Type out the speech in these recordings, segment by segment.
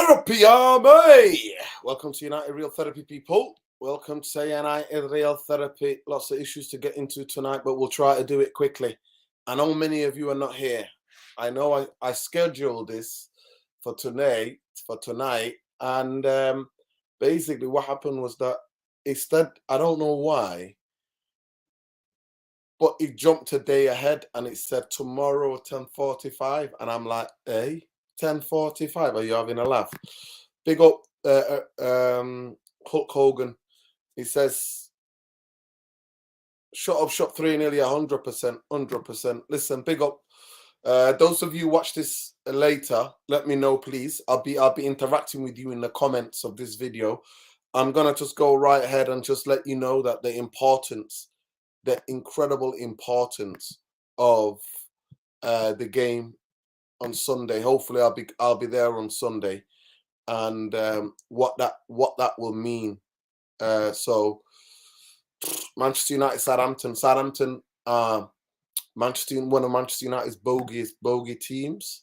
Therapy Army! Welcome to United Real Therapy, people. Welcome to United Real Therapy. Lots of issues to get into tonight, but we'll try to do it quickly. I know many of you are not here. I know I scheduled this for tonight, and basically what happened was that instead, I don't know why, but it jumped a day ahead and it said tomorrow 10:45, and I'm like, hey, 10:45, are you having a laugh? Big up Hulk Hogan. He says, shut up, shot 3, nearly 100%, 100%. Listen, big up. Those of you watch this later, let me know, please. I'll be interacting with you in the comments of this video. I'm gonna just go right ahead and just let you know that the incredible importance of the game on Sunday. Hopefully, I'll be there on Sunday, and what that will mean. So Manchester United, Southampton, one of Manchester United's bogey teams.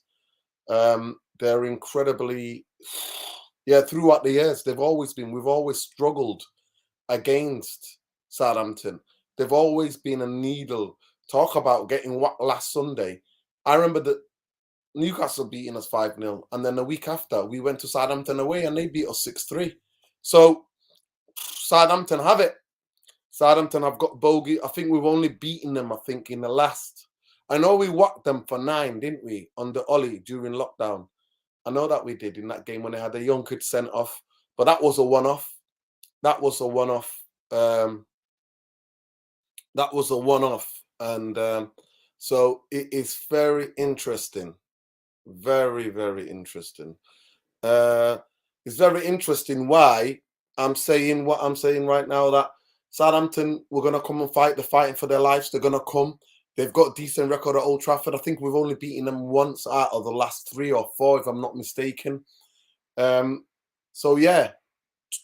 They're incredibly, throughout the years we've always struggled against Southampton. They've always been a needle. Talk about getting whacked last Sunday. I remember that Newcastle beating us 5-0, and then the week after we went to Southampton away and they beat us 6-3. So Southampton have it. Southampton have got bogey. I think we've only beaten them, in the last. I know we whacked them for 9, didn't we, on the Ollie during lockdown. I know that we did in that game when they had a young kid sent off, but that was a one-off. And so it is very interesting. Very, very interesting. It's very interesting why I'm saying what I'm saying right now, that Southampton were going to come and fight. They're fighting for their lives. They're going to come. They've got a decent record at Old Trafford. I think we've only beaten them once out of the last 3 or 4, if I'm not mistaken. So, yeah,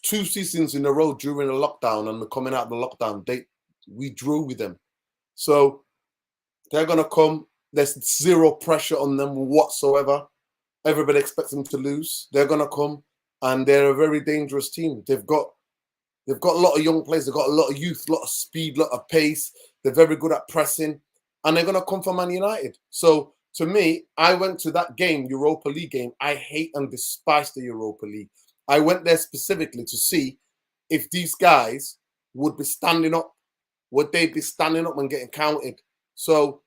2 seasons in a row during the lockdown, and coming out of the lockdown, we drew with them. So they're going to come. There's zero pressure on them whatsoever. Everybody expects them to lose. They're going to come, and they're a very dangerous team. They've got a lot of young players. They've got a lot of youth, a lot of speed, a lot of pace. They're very good at pressing, and they're going to come for Man United. So to me, I went to that game, Europa League game. I hate and despise the Europa League. I went there specifically to see if these guys would be standing up. Would they be standing up and getting counted? So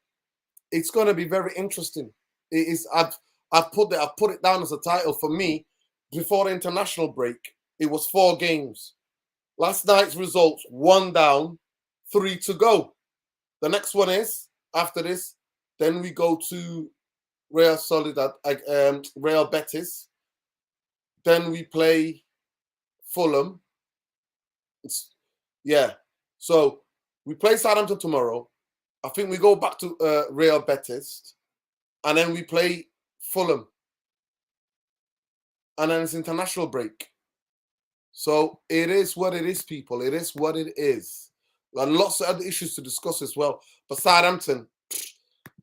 it's going to be very interesting. It is. I've put it down as a title for me. Before the international break, it was 4 games. Last night's results: 1 down, 3 to go. The next one is after this. Then we go to Real Betis. Then we play Fulham. So we play Southampton tomorrow. I think we go back to Real Betis, and then we play Fulham, and then it's international break. So it is what it is, people. It is what it is. And lots of other issues to discuss as well. But Southampton,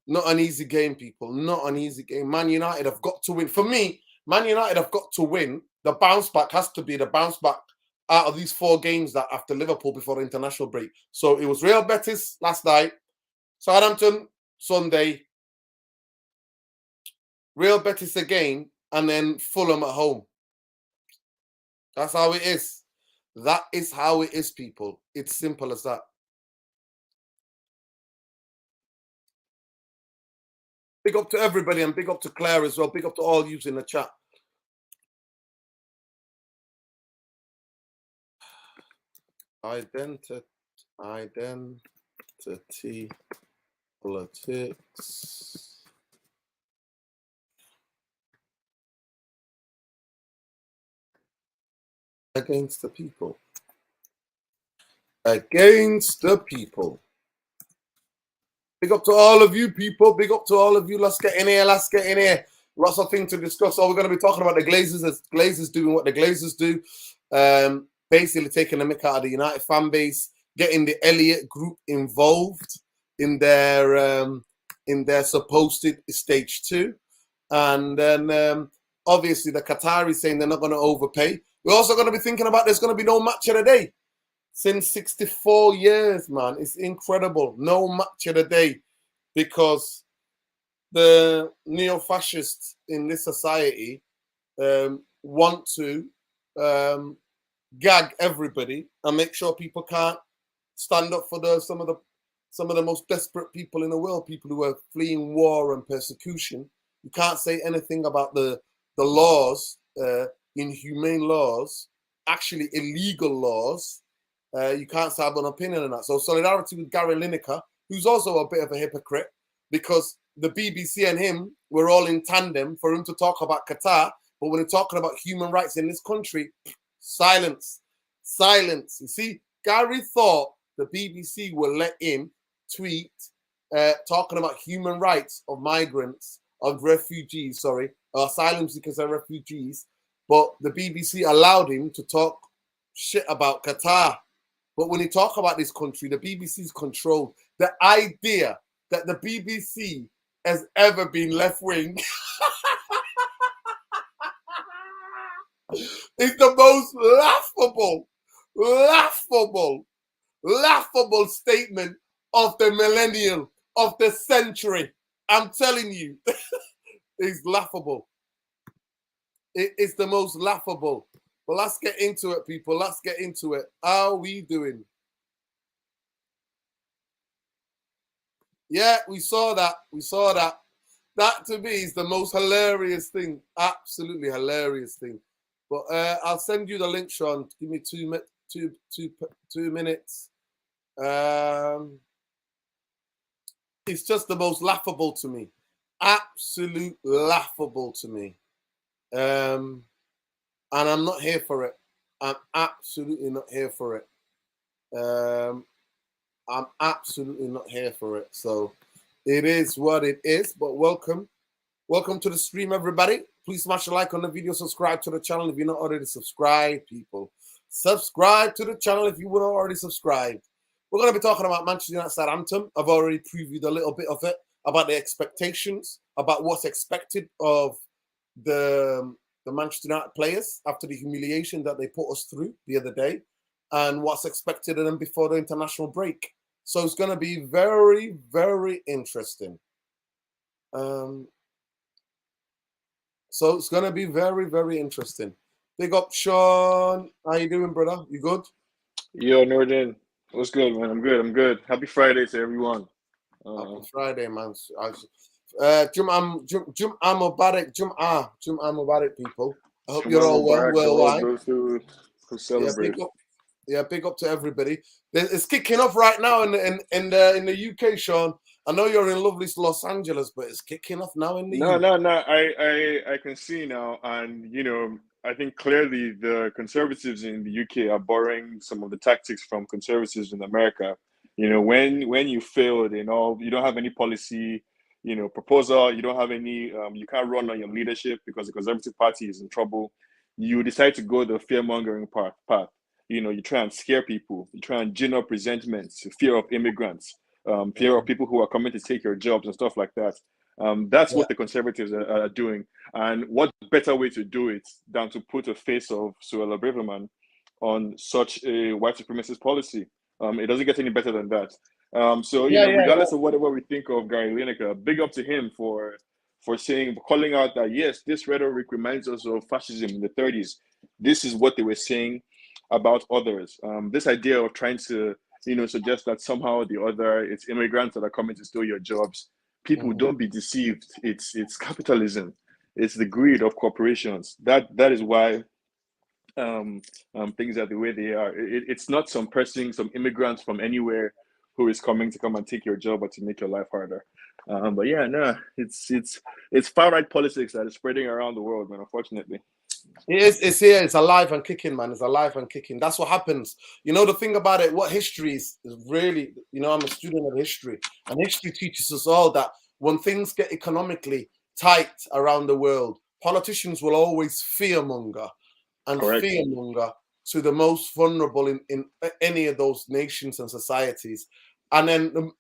not an easy game, people. Not an easy game. Man United have got to win. For me, Man United have got to win. The bounce back has to be the bounce back out of these 4 games that after Liverpool before the international break. So it was Real Betis last night, Southampton Sunday, Real Betis again, and then Fulham at home. That's how it is. That is how it is, people. It's simple as that. Big up to everybody, and big up to Claire as well. Big up to all you in the chat. Identity politics. Against the people. Against the people. Big up to all of you, people. Big up to all of you. Let's get in here. Lots of things to discuss. So we're going to be talking about the Glazers, as Glazers doing what the Glazers do. Basically taking the mick out of the United fan base, getting the Elliott group involved in their supposed stage 2. And then obviously the Qataris saying they're not going to overpay. We're also going to be thinking about there's going to be no match of the day. Since 64 years, man, it's incredible. No match of the day, because the neo-fascists in this society want to gag everybody and make sure people can't stand up for some of the most desperate people in the world, people who are fleeing war and persecution. You can't say anything about the laws, inhumane laws, actually illegal laws. You can't have an opinion on that. So solidarity with Gary Lineker, who's also a bit of a hypocrite, because the BBC and him were all in tandem for him to talk about Qatar, but when he's talking about human rights in this country, silence, silence. You see, Gary thought the BBC will let him tweet talking about human rights of migrants, of refugees, asylum seekers and refugees, but the BBC allowed him to talk shit about Qatar. But when you talk about this country, the BBC is controlled. The idea that the BBC has ever been left-wing is the most laughable statement of the millennium, of the century. I'm telling you, it's laughable. It is the most laughable. But let's get into it, people. Let's get into it. How are we doing? Yeah, we saw that. We saw that. That to me is the most hilarious thing. Absolutely hilarious thing. But I'll send you the link, Sean. Give me 2 minutes. It's just the most laughable to me. Absolute laughable to me. And I'm not here for it. I'm absolutely not here for it. I'm absolutely not here for it. So it is what it is. But welcome to the stream, everybody. Please smash a like on the video. Subscribe to the channel if you're not already subscribed, people. Subscribe to the channel if you were not already subscribed. We're going to be talking about Manchester United Southampton. I've already previewed a little bit of it, about the expectations, about what's expected of the Manchester United players after the humiliation that they put us through the other day, and what's expected of them before the international break. So it's going to be very, very interesting. So it's going to be very, very interesting. Big up, Sean. How you doing, brother? You good? Yo, Nordin. What's good, man? I'm good. Happy Friday to everyone. Happy Friday, man. Jum'ah Mubarak, people. I hope you're all well. Worldwide. Those who celebrate. Big up to everybody. It's kicking off right now in the UK, Sean. I know you're in lovely Los Angeles, but it's kicking off now in the UK. No. I can see now, and I think clearly the conservatives in the UK are borrowing some of the tactics from conservatives in America. When you failed in all, you don't have any policy, proposal, you don't have any, you can't run on your leadership because the Conservative Party is in trouble. You decide to go the fear-mongering path. You try and scare people. You try and gin up resentments, fear of immigrants, fear of people who are coming to take your jobs and stuff like that. That's what the Conservatives are doing. And what better way to do it than to put a face of Suella Braverman on such a white supremacist policy? It doesn't get any better than that. Regardless of whatever we think of Gary Lineker, big up to him for calling out that, yes, this rhetoric reminds us of fascism in the 30s. This is what they were saying about others. This idea of trying to, suggest that somehow or the other it's immigrants that are coming to steal your jobs. People, don't be deceived. It's capitalism. It's the greed of corporations. That is why things are the way they are. It's not some immigrant from anywhere who is coming to come and take your job or to make your life harder. It's far right politics that is spreading around the world, man. Unfortunately. It's here. It's alive and kicking, man. It's alive and kicking. That's what happens. The thing about it, what history is really, I'm a student of history, and history teaches us all that when things get economically tight around the world, politicians will always fearmonger and fearmonger to the most vulnerable in any of those nations and societies. And then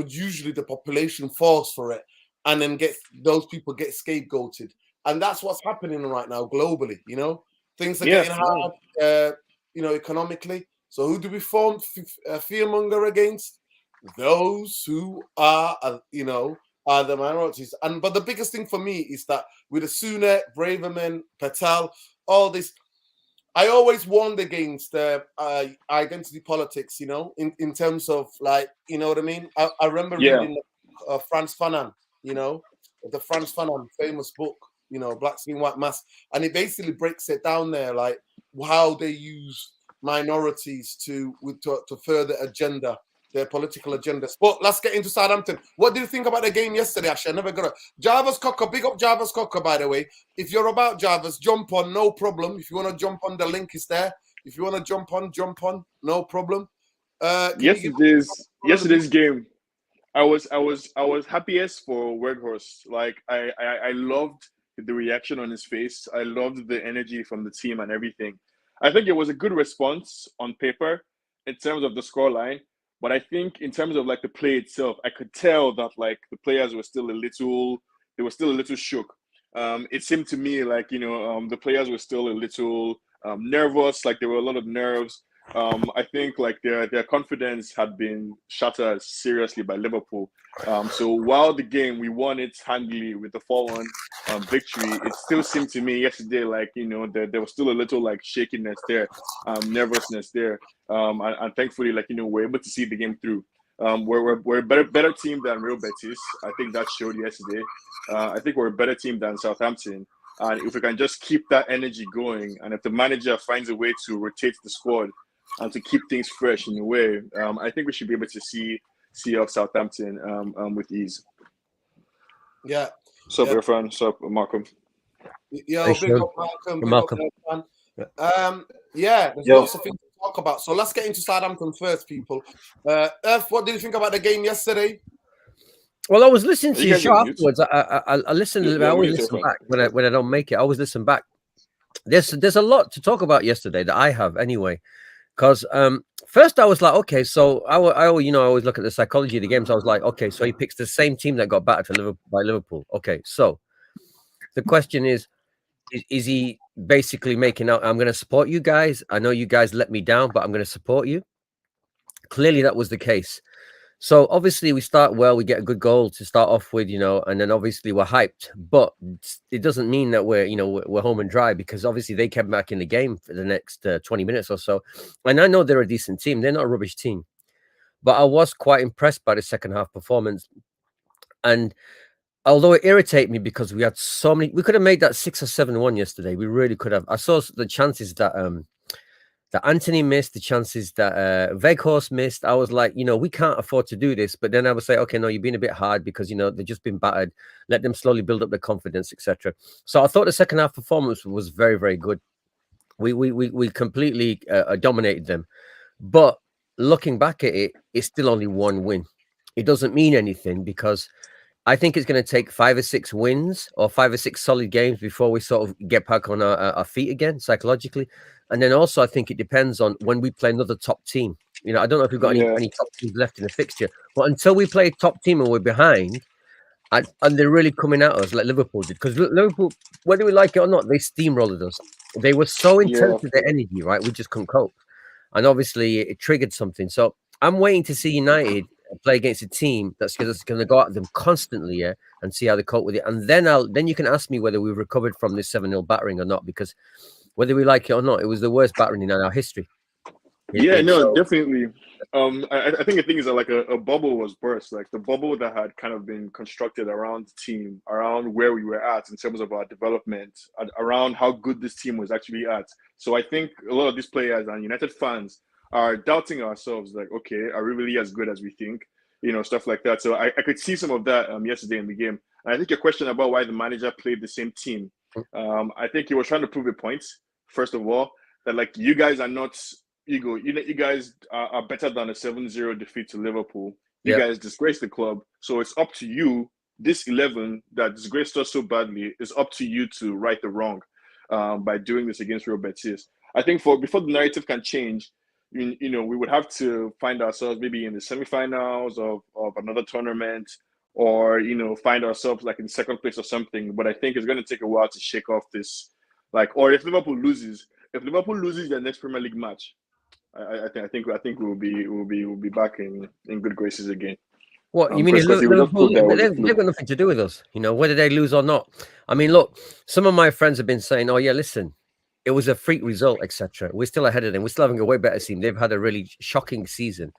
usually the population falls for it, and then those people get scapegoated. and that's what's happening right now globally. You know, things are Yeah, getting no. hard. You know, economically. So who do we form fearmonger against? Those who are, you know, are the minorities. And but the biggest thing for me is that with the Sunak, Braverman, Patel, all this, I always warned against identity politics, you know, in terms of like, you know what I mean? I remember Yeah. reading Franz Fanon, you know, the Franz Fanon famous book, you know, Black Skin, White Mask. And it basically breaks it down there, like how they use minorities to further agenda, their political agendas. But let's get into Southampton. What do you think about the game yesterday, Ashley? I never got it. Jarvis Cocker, big up Jarvis Cocker, by the way. If you're about Jarvis, jump on, no problem. If you want to jump on, the link is there. If you want to jump on, no problem. Can you give one of the big? Yesterday's game, I was happiest for Weghorst. Like I loved the reaction on his face. I loved the energy from the team and everything. I think it was a good response on paper in terms of the scoreline, but I think in terms of like the play itself, I could tell that like the players were still a little they were still a little shook. It seemed to me like the players were still a little nervous, like there were a lot of nerves. I think like their confidence had been shattered seriously by Liverpool. So while the game we won it handily with the 4-1 victory, it still seemed to me yesterday like there was still a little like shakiness there, nervousness there, and thankfully like we're able to see the game through. We're a better team than Real Betis. I think that showed yesterday. I think we're a better team than Southampton. And if we can just keep that energy going, and if the manager finds a way to rotate the squad and to keep things fresh in a way, I think we should be able to see off Southampton with ease. Yeah, Sup, yeah, Irfan? Sup, Malcolm? yo, Hey, big Sean. up Malcolm, You're big up Malcolm. Irfan. Yeah, there's Yo, lots of things to talk about. So let's get into Southampton first, people. Irf, what did you think about the game yesterday? Well, I was listening are to you your guys show on mute? afterwards. I listen. I You're on always mute, listen Irfan. back when I don't make it. I always listen back. There's a lot to talk about yesterday that I have anyway. Because first I was like, okay, so I always look at the psychology of the games. I was like, okay, so he picks the same team that got battered by Liverpool. Okay, so the question is he basically making out? I'm going to support you guys. I know you guys let me down, but I'm going to support you. Clearly, that was the case. So obviously we start well, we get a good goal to start off with, and then obviously we're hyped, but it doesn't mean that we're home and dry, because obviously they came back in the game for the next 20 minutes or so. And I know they're a decent team. They're not a rubbish team, but I was quite impressed by the second half performance. And although it irritated me because we had so many, we could have made that 6 or 7-1 yesterday. We really could have. I saw the chances that Anthony missed, the chances that Weghorst missed. I was like, we can't afford to do this. But then I would say, okay, no, you've been a bit hard because, they've just been battered. Let them slowly build up their confidence, etc. So I thought the second half performance was very, very good. We completely dominated them. But looking back at it, it's still only one win. It doesn't mean anything, because I think it's going to take 5 or 6 wins or 5 or 6 solid games before we sort of get back on our feet again psychologically. And then also, I think it depends on when we play another top team. I don't know if we've got yeah, any top teams left in the fixture, but until we play a top team and we're behind, and they're really coming at us like Liverpool did, because Liverpool, whether we like it or not, they steamrolled us. They were so intense yeah, with their energy, right? We just couldn't cope. And obviously, it triggered something. So I'm waiting to see United play against a team that's going to go at them constantly, yeah, and see how they cope with it. And then you can ask me whether we've recovered from this 7-0 battering or not, because whether we like it or not, it was the worst battering in our history. yeah. No, So definitely. I think the thing is that like a bubble was burst, like the bubble that had kind of been constructed around the team, around where we were at in terms of our development, around how good this team was actually at. So I think a lot of these players and United fans are doubting ourselves, like, okay, are we really as good as we think? Stuff like that. So I could see some of that yesterday in the game. And I think your question about why the manager played the same team, I think he was trying to prove a point, first of all, that like you guys are not ego. You guys are better than a 7-0 defeat to Liverpool. You yeah, guys disgraced the club. So it's up to you, this 11 that disgraced us so badly, it's up to you to right the wrong by doing this against Real Betis. I think before the narrative can change, we would have to find ourselves maybe in the semifinals of another tournament, or find ourselves like in second place or something. But I think it's going to take a while to shake off this. Or if Liverpool loses their next Premier League match, I think we'll be back in good graces again. What you mean? Because he will just Liverpool, put that was a they've fluke. got nothing to do with us, whether they lose or not. I mean, look, some of my friends have been saying, "Oh yeah, listen, it was a freak result, etc." We're still ahead of them. We're still having a way better team. They've had a really shocking season,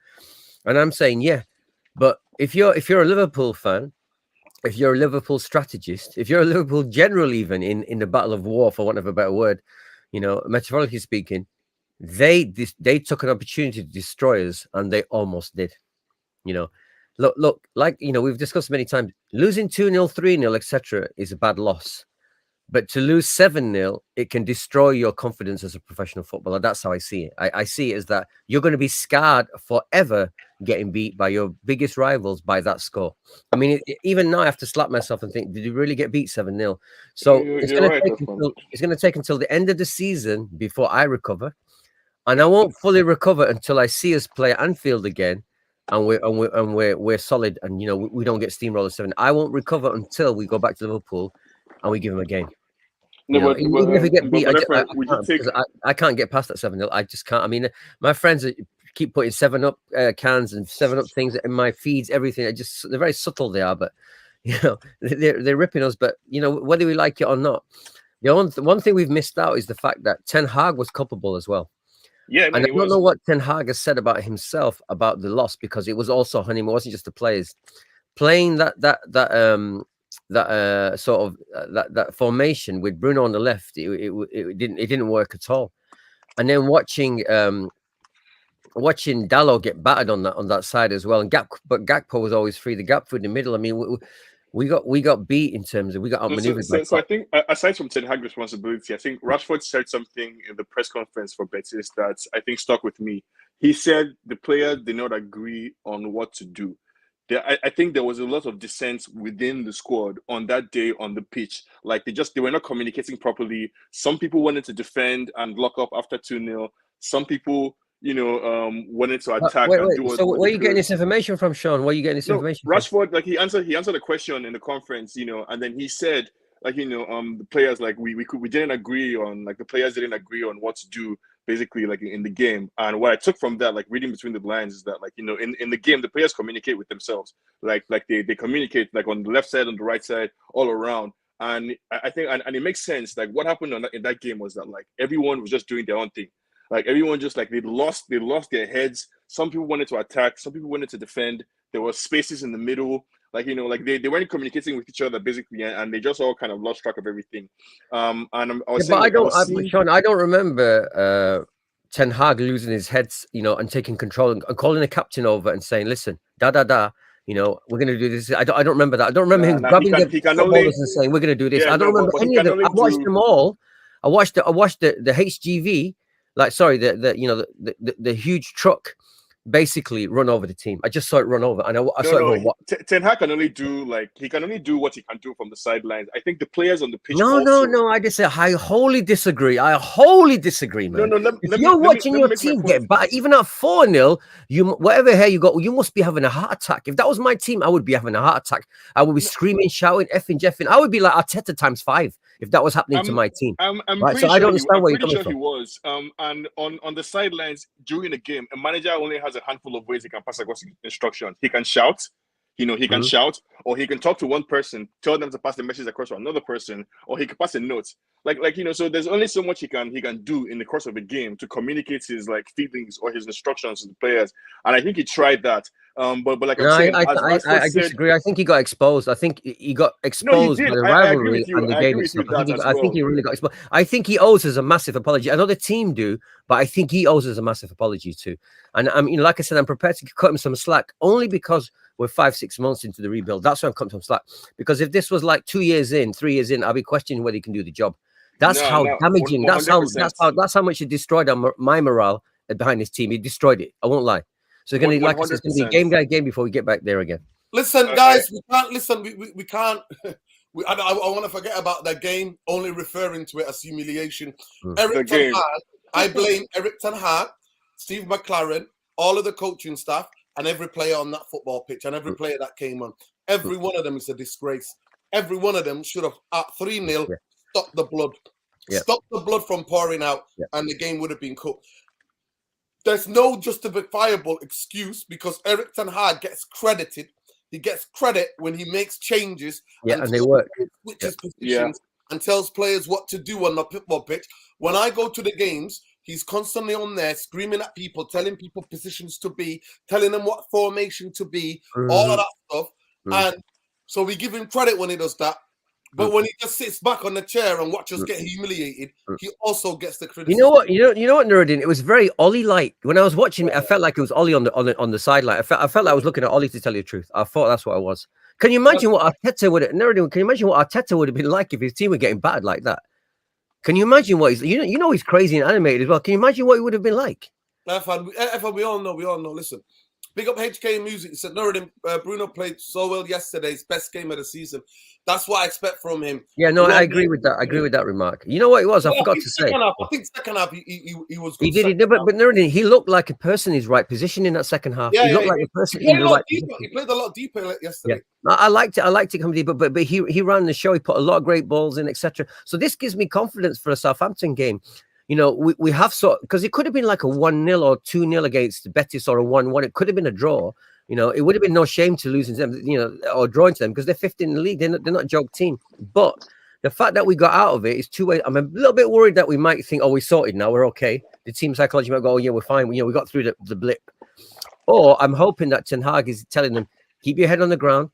and I'm saying, yeah, but if you're a Liverpool fan, if you're a Liverpool strategist, if you're a Liverpool general, even in the battle of war, for want of a better word, metaphorically speaking, they took an opportunity to destroy us, and they almost did. Look, like we've discussed many times, losing 2-0, 3-0, etc. is a bad loss. But to lose 7-0, it can destroy your confidence as a professional footballer. That's how I see it. I see it as that you're going to be scarred forever getting beat by your biggest rivals by that score. I mean, even now I have to slap myself and think, did you really get beat 7-0? So it's going to take until the end of the season before I recover. And I won't fully recover until I see us play at Anfield again. And we're solid, and we don't get steamroller 7. I won't recover until we go back to Liverpool and we give them a game. Even if we get beat, I can't get past that 7-0. I just can't. I mean, my friends keep putting 7-Up cans and 7-Up things in my feeds, everything. They're very subtle, they are, but they're ripping us. But whether we like it or not, the one thing we've missed out is the fact that Ten Hag was culpable as well. Yeah, and I don't know what Ten Hag has said about himself about the loss, because it was also on him. It wasn't just the players playing that formation with Bruno on the left. It didn't work at all. And then watching Dalot get battered on that side as well. And Gakpo was always free. The gap through the middle. I mean, we got beat in terms of we got outmaneuvered. So I think aside from Ten Hag responsibility, I think Rashford said something in the press conference for Betis that I think stuck with me. He said the players did not agree on what to do. I think there was a lot of dissent within the squad on that day on the pitch. Like they were not communicating properly. Some people wanted to defend and lock up after 2-0. Some people, wanted to attack. So where are you getting this information from, Sean? Where are you getting this information Rashford, from? He answered a question in the conference, and then he said, the players, we didn't agree on, the players didn't agree on what to do, basically, in the game. And what I took from that, reading between the lines, is that, in the game, the players communicate with themselves. They communicate, on the left side, on the right side, all around. And I think, and it makes sense, what happened in that game was that, everyone was just doing their own thing. Everyone just, they lost their heads. Some people wanted to attack. Some people wanted to defend. There were spaces in the middle. They weren't communicating with each other, basically, and they just all kind of lost track of everything. Sean, I don't remember Ten Hag losing his head, and taking control and calling the captain over and saying, "Listen, we're going to do this." I don't remember that. I don't remember him grabbing the footballers and saying, "We're going to do this." I don't remember any of them. I watched them all. I watched the HGV, the huge truck basically run over the team. I just saw it run over, and I saw it. Ten Hag can only do he can only do what he can do from the sidelines. I think the players on the pitch. No. I just say I wholly disagree. Man. If you're watching your team get battered, even at 4-0, whatever hair you got, you must be having a heart attack. If that was my team, I would be having a heart attack. I would be screaming, shouting, effing, jeffing. I would be like Arteta times 5 if that was happening to my team. I'm right? So I don't understand where you're coming from. He was. And on the sidelines during the game, a manager only has a handful of ways he can pass across instructions. He can shout. He can shout, or he can talk to one person, tell them to pass the message across to another person, or he can pass a note. So there's only so much he can do in the course of a game to communicate his feelings or his instructions to the players. And I think he tried that. But I disagree. I think he got exposed. I think he got exposed by the rivalry and the game stuff. I think he really got exposed. I think he owes us a massive apology. I know the team do, but I think he owes us a massive apology too. And like I said, I'm prepared to cut him some slack only because we're 5-6 months into the rebuild. That's why I'm cutting some slack. Because if this was 2 years in, 3 years in, I'll be questioning whether he can do the job. That's how damaging. 100%. That's how much it destroyed my morale behind this team. He destroyed it. I won't lie. So it's going to be game by game before we get back there again. Listen, guys, we can't listen. We can't. I want to forget about that game. Only referring to it as humiliation. Eric Ten Hag. I blame Eric Ten Hag, Steve McLaren, all of the coaching staff, and every player on that football pitch, and every player that came on. Every one of them is a disgrace. Every one of them should have at 3-0 stopped the blood. Stop the blood from pouring out, and the game would have been cooked. There's no justifiable excuse because Erik ten Hag gets credited. He gets credit when he makes changes and they work. Switches positions and tells players what to do on the football pitch. When I go to the games, he's constantly on there screaming at people, telling people positions to be, telling them what formation to be, all of that stuff. And so we give him credit when he does that. But when he just sits back on the chair and watches us get humiliated, he also gets the criticism. You know what? You know what, Nuruddin? It was very Ollie-like. When I was watching it, I felt like it was Ollie on the sideline. I felt like I was looking at Ollie, to tell you the truth. I thought that's what it was. Can you imagine what Arteta would have? Nuruddin, can you imagine what Arteta would have been like if his team were getting battered like that? Can you imagine what he's? You know he's crazy and animated as well. Can you imagine what he would have been like? We all know. Listen. Big up HK Music. He said, Nuruddin, Bruno played so well yesterday. His best game of the season. That's what I expect from him. Yeah, no, I agree with that. I agree with that remark. You know what it was? I forgot to say. I think second half he was good. He did. But Nuruddin, he looked like a person in his right position in that second half. He looked like a person in the right position. He played a lot deeper yesterday. Yeah. I liked it coming deep, but he ran the show. He put a lot of great balls in, etc. So this gives me confidence for a Southampton game. You know, we have because it could have been like a 1-0 or 2-0 against Betis or a 1-1. It could have been a draw. You know, it would have been no shame to losing to them, you know, or drawing to them because they're 5th in the league. They're not a joke team. But the fact that we got out of it is two-way. I'm a little bit worried that we might think, oh, we're sorted now. We're okay. The team psychology might go, oh, yeah, we're fine. You know, we got through the blip. Or I'm hoping that Ten Hag is telling them, keep your head on the ground.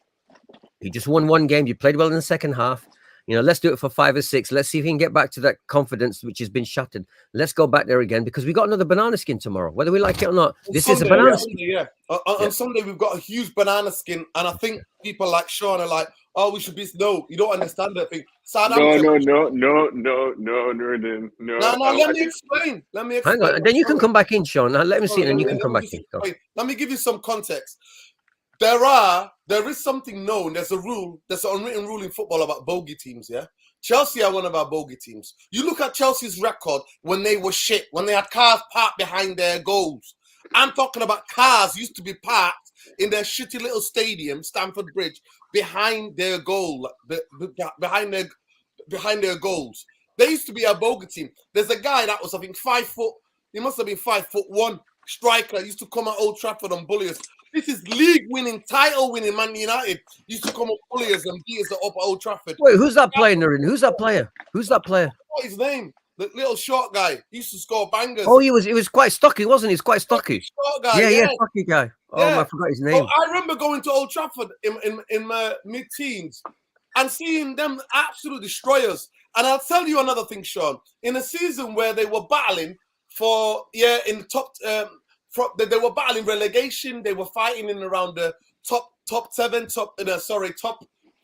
You just won one game. You played well in the second half. You know, let's do it for 5 or 6. Let's see if we can get back to that confidence which has been shattered. Let's go back there again because we got another banana skin tomorrow, whether we like it or not. This is a banana skin. Yeah. On Sunday, we've got a huge banana skin. And I think people like Sean are like, oh, we should be. No, you don't understand that thing. No, let me explain. Hang on. And then you can come back in, Sean. Let me see it and you can come back in. Let me give you some context. There is something known. There's a rule. There's an unwritten rule in football about bogey teams. Yeah, Chelsea are one of our bogey teams. You look at Chelsea's record when they were shit, when they had cars parked behind their goals. I'm talking about cars used to be parked in their shitty little stadium, Stamford Bridge, behind their goal, behind their goals. They used to be a bogey team. There's a guy that was, I think, 5 foot. He must have been 5'1" striker. Used to come at Old Trafford and bully us. This is league-winning, title-winning Man United. Used to come and bully us and beat us up at Old Trafford. Wait, who's that player, Nurin? Who's that player? What's his name? The little short guy. He us't to score bangers. Oh, he was quite stocky, wasn't he? He's quite stocky. Short guy, yeah, stocky guy. Oh, I forgot his name. I remember going to Old Trafford in my mid-teens and seeing them absolute destroyers. And I'll tell you another thing, Sean. In a season where they were battling in the top. They were battling relegation. They were fighting in around the top 7, top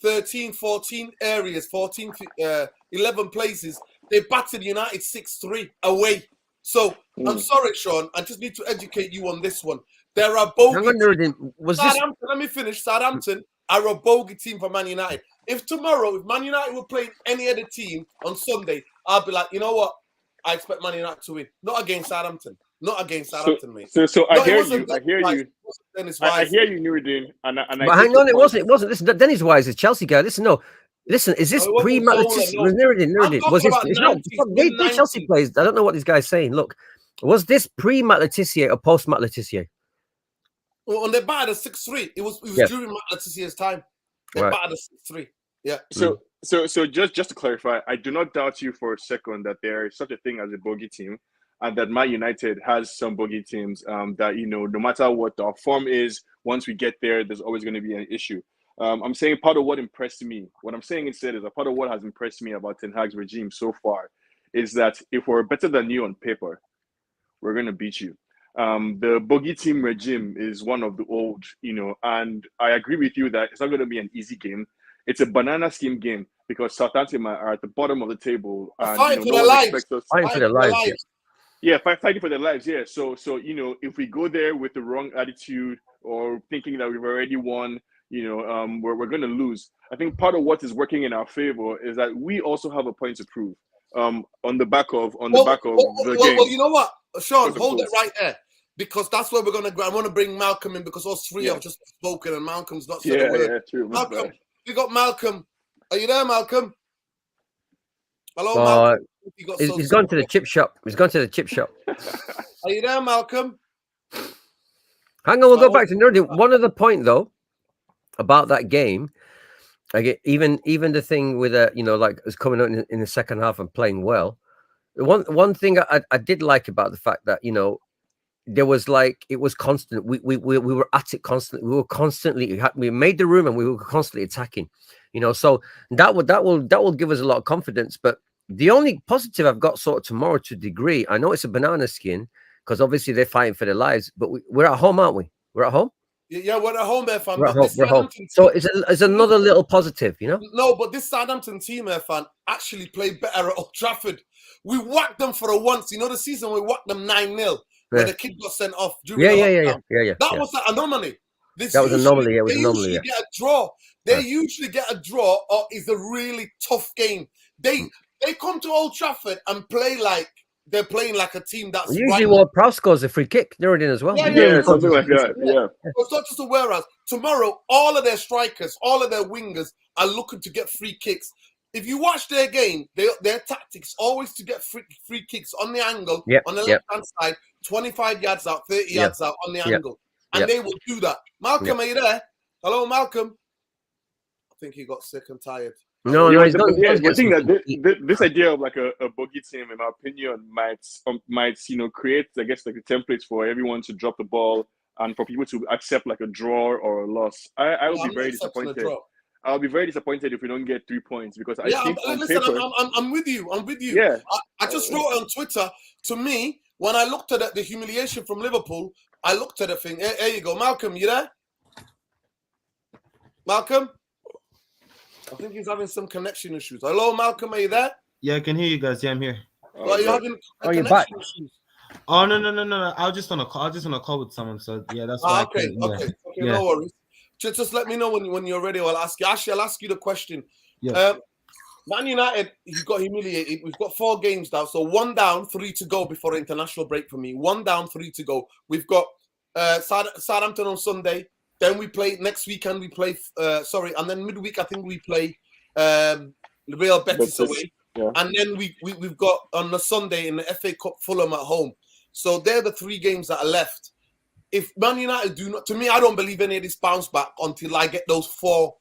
13, 14 areas, 11 places. They battered United 6-3 away. So I'm sorry, Sean. I just need to educate you on this one. There are bogey. Let me finish. Southampton are a bogey team for Man United. If Man United were playing any other team on Sunday, I'll be like, you know what? I expect Man United to win. Not against Southampton. Not against Southampton, mate. So I hear you. I hear you, Nuruddin. But hang on, it wasn't. Listen, Dennis Wise is a Chelsea guy. Listen, is this pre-Matt Letizia? Nuruddin, was this? It's not. They Chelsea players. I don't know what this guy's saying. Look, was this pre-Matt Letizia or post-Matt Letizia? Well, when they battered us 6-3, it was during Matt Letizier's time. They battered us 6-3. Yeah. So just to clarify, I do not doubt you for a second that there is such a thing as a bogey team. And that Man United has some bogey teams that, you know, no matter what our form is, once we get there, there's always going to be an issue. I'm saying part of what impressed me, what I'm saying instead is a part of what has impressed me about Ten Hag's regime so far is that if we're better than you on paper, we're going to beat you. The bogey team regime is one of the old, you know, and I agree with you that it's not going to be an easy game. It's a banana skin game because Southampton are at the bottom of the table. And, fighting for their lives. Fighting for their lives. Yeah, fighting for their lives. Yeah. So you know, if we go there with the wrong attitude or thinking that we've already won, you know, we're going to lose. I think part of what is working in our favor is that we also have a point to prove. On the back of the game. Well, you know what, Sean, hold it right there, because that's where we're going to go. I want to bring Malcolm in because us three have just spoken and Malcolm's not said a word. Yeah, true. Malcolm, we got Malcolm. Are you there, Malcolm? Hello, Malcolm. He's gone to the chip shop. He's gone to the chip shop. Are you there, Malcolm? Hang on, we'll go back to nerdy. One other point though about that game. Like even the thing with like is coming out in the second half and playing well. One thing I did like about the fact that there was like it was constant. We were at it constantly. We were constantly we made the room and we were constantly attacking. So that will give us a lot of confidence. But the only positive I've got sort of tomorrow to a degree, I know it's a banana skin because obviously they're fighting for their lives. But we're at home, aren't we? We're at home. Yeah, we're at home, fan. We're home. So it's another little positive, No, but this Southampton team, fan, actually played better at Old Trafford. We whacked them for a once. The season we whacked them 9-0, where the kid got sent off during the lockdown. That was an anomaly. That was an anomaly. It was an anomaly. They usually get a draw. They usually get a draw, or is a really tough game. They come to Old Trafford and play like they're playing like a team that's usually Ward-Prowse scores a free kick. They're in as well. Yeah, something like that. Yeah. It's not just a whereas. Tomorrow, all of their strikers, all of their wingers are looking to get free kicks. If you watch their game, their tactics always to get free kicks on the angle, on the left-hand side, 25 yards out, 30 yards out on the angle. And they will do that. Malcolm, are you there? Hello, Malcolm. I think he got sick and tired. No, he's not. I think that this idea of like a bogey team, in my opinion, might create, I guess, like a template for everyone to drop the ball and for people to accept like a draw or a loss. I will be very disappointed. I'll be very disappointed if we don't get 3 points because I think I'm with you. I'm with you. Yeah. I just wrote on Twitter. To me, when I looked at the humiliation from Liverpool, I looked at the thing. There you go, Malcolm. You there? Malcolm? I think he's having some connection issues. Hello, Malcolm. Are you there? Yeah, I can hear you guys. Yeah, I'm here. Are you having you're back. issues? Oh no! I was just on a call with someone. So yeah, that's why. Okay. No worries. Just let me know when you're ready. I'll ask you. Actually, I'll ask you the question. Yeah. Man United, you got humiliated. We've got 4 games now, so 1 down, 3 to go before international break for me. 1 down, 3 to go. We've got Southampton on Sunday. Then we play next weekend. We play and then midweek I think we play Real Betis away, and then we've got on the Sunday in the FA Cup Fulham at home. So they're the 3 games that are left. If Man United do not, to me, I don't believe any of this bounce back until I get those four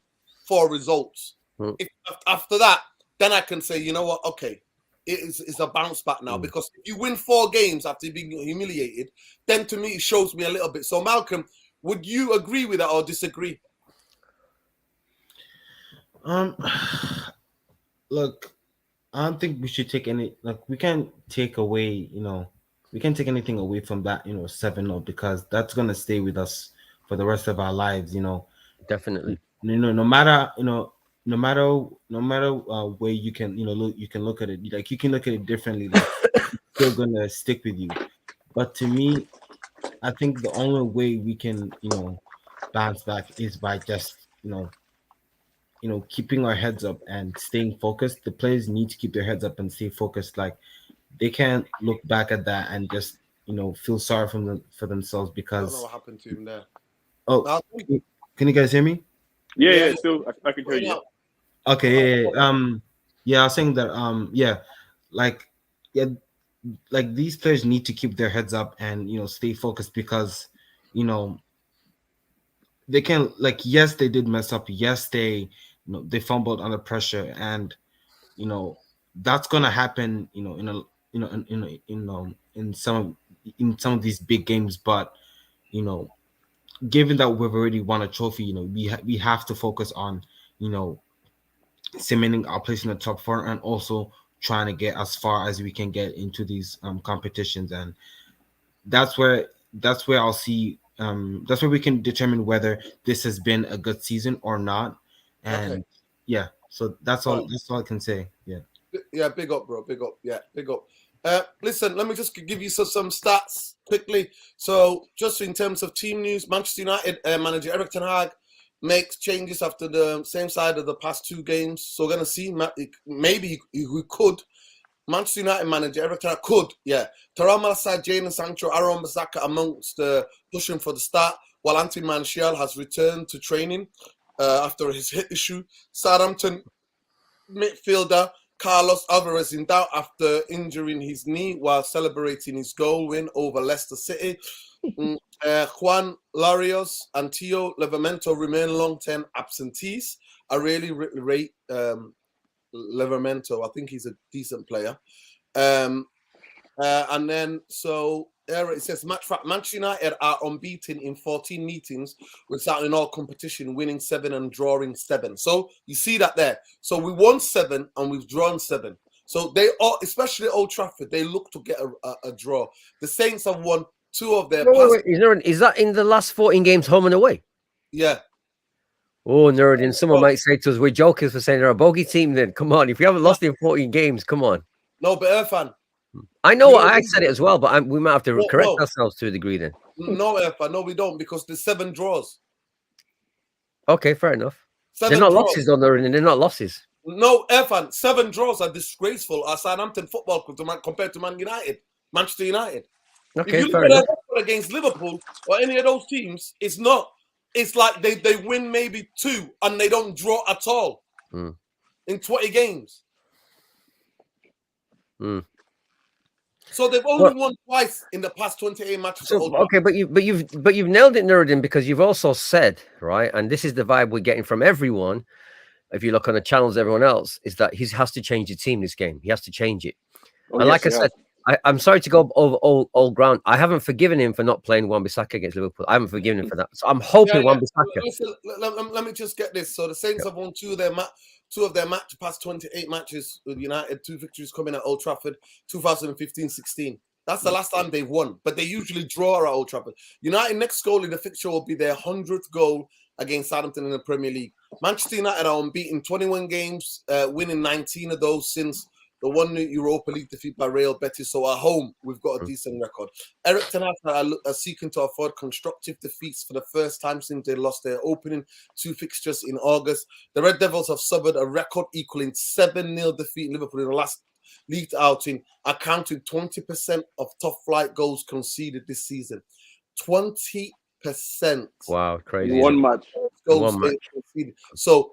results. If after that, then I can say, you know what, okay, it's a bounce back now. Because if you win 4 games after being humiliated, then to me it shows me a little bit. So Malcolm, would you agree with that or disagree? Look, I don't think we should take any. Like, we can't take away. We can't take anything away from that. 7-0 because that's gonna stay with us for the rest of our lives. Definitely. No matter where you can look at it. Like, you can look at it differently. Like, it's still gonna stick with you. But to me, I think the only way we can, bounce back is by just, keeping our heads up and staying focused. The players need to keep their heads up and stay focused. Like, they can't look back at that and just, feel sorry for themselves because. I don't know what happened to him there. Oh, can you guys hear me? Yeah. Still, I can hear you. Okay. Yeah. I was saying that. Like these players need to keep their heads up and stay focused because they can, like, yes, they did mess up, yes, they they fumbled under pressure, and that's gonna happen in some of these big games. But given that we've already won a trophy, we have to focus on cementing our place in the top 4 and also trying to get as far as we can get into these competitions. And that's where I'll see that's where we can determine whether this has been a good season or not. And so that's all I can say. Big up, bro. Big up. Big up. Listen, let me just give you some stats quickly. So just in terms of team news, Manchester United manager Erik ten Hag makes changes after the same side of the past 2 games. So we're going to see maybe we could Manchester United manager Eric Ten Hag could, Taram Al-Assad, Jadon Sancho, Aaron Bissaka amongst pushing for the start, while Anthony Martial has returned to training after his hip issue. Southampton midfielder Carlos Alvarez in doubt after injuring his knee while celebrating his goal win over Leicester City. Juan Larios and Tio Livramento remain long-term absentees. I really rate Livramento. I think he's a decent player. And then, so it says, Manchester United are unbeaten in 14 meetings without in all competition, winning 7 and drawing 7. So you see that there. So we won 7 and we've drawn 7. So they all, especially Old Trafford, they look to get a draw. The Saints have won 2 of their wait. Is that in the last 14 games, home and away? Yeah. Oh, Nuruddin, someone might say to us, we're jokers for saying they're a bogey team then. Come on, if you haven't lost in 14 games, come on. No, but Irfan. I know I said it as well, but we might have to correct ourselves to a degree then. No, Irfan, no, we don't, because there's 7 draws. Okay, fair enough. 7 they're not draws. losses, though, Nuruddin. They're not losses. No, Irfan, 7 draws are disgraceful at Southampton Football Club compared to Manchester United. Okay, if you fair look enough. at their against Liverpool or any of those teams, it's not. It's like they win maybe 2 and they don't draw at all in 20 games. So they've only won twice in the past 28 matches. So, okay, but you've nailed it, Nuruddin, because you've also said, right, and this is the vibe we're getting from everyone. If you look on the channels, everyone else is that he has to change the team this game. He has to change it. And like I said, I'm sorry to go over old ground. I haven't forgiven him for not playing Wan-Bissaka against Liverpool. I haven't forgiven him for that. So I'm hoping Wan-Bissaka. Let me just get this. So the Saints have won 2 of their past 28 matches with United. 2 victories coming at Old Trafford, 2015-16. That's the last time they've won. But they usually draw at Old Trafford. United next goal in the fixture will be their 100th goal against Southampton in the Premier League. Manchester United are unbeaten 21 games, winning 19 of those since the 1 Europa League defeat by Real Betis. So at home, we've got a decent record. Eric Ten Hag are seeking to avoid constructive defeats for the first time since they lost their opening 2 fixtures in August. The Red Devils have suffered a record equaling 7-0 defeat in Liverpool in the last league outing, accounting 20% of top-flight goals conceded this season. 20%. Wow, crazy. One match. Goals conceded. So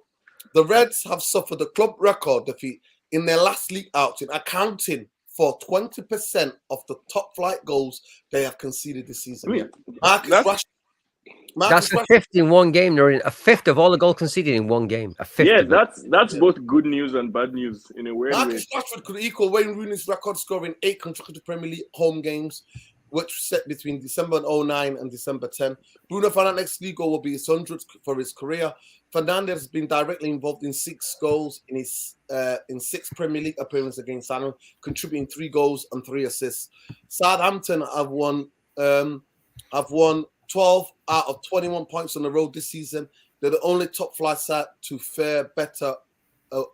the Reds have suffered a club record defeat in their last league outing, accounting for 20% of the top flight goals they have conceded this season. That's a fifth in one game. They're in a fifth of all the goals conceded in one game. A fifth. Yeah, that's both good news and bad news in a weird way. Marcus Rashford could equal Wayne Rooney's record, scoring 8 consecutive Premier League home games, which was set between December 09 and December 10. Bruno Fernandes' league goal will be his 100th for his career. Fernandes has been directly involved in 6 goals in his in 6 Premier League appearances against Southampton, contributing 3 goals and 3 assists. Southampton have won 12 out of 21 points on the road this season. They're the only top flight side to fare better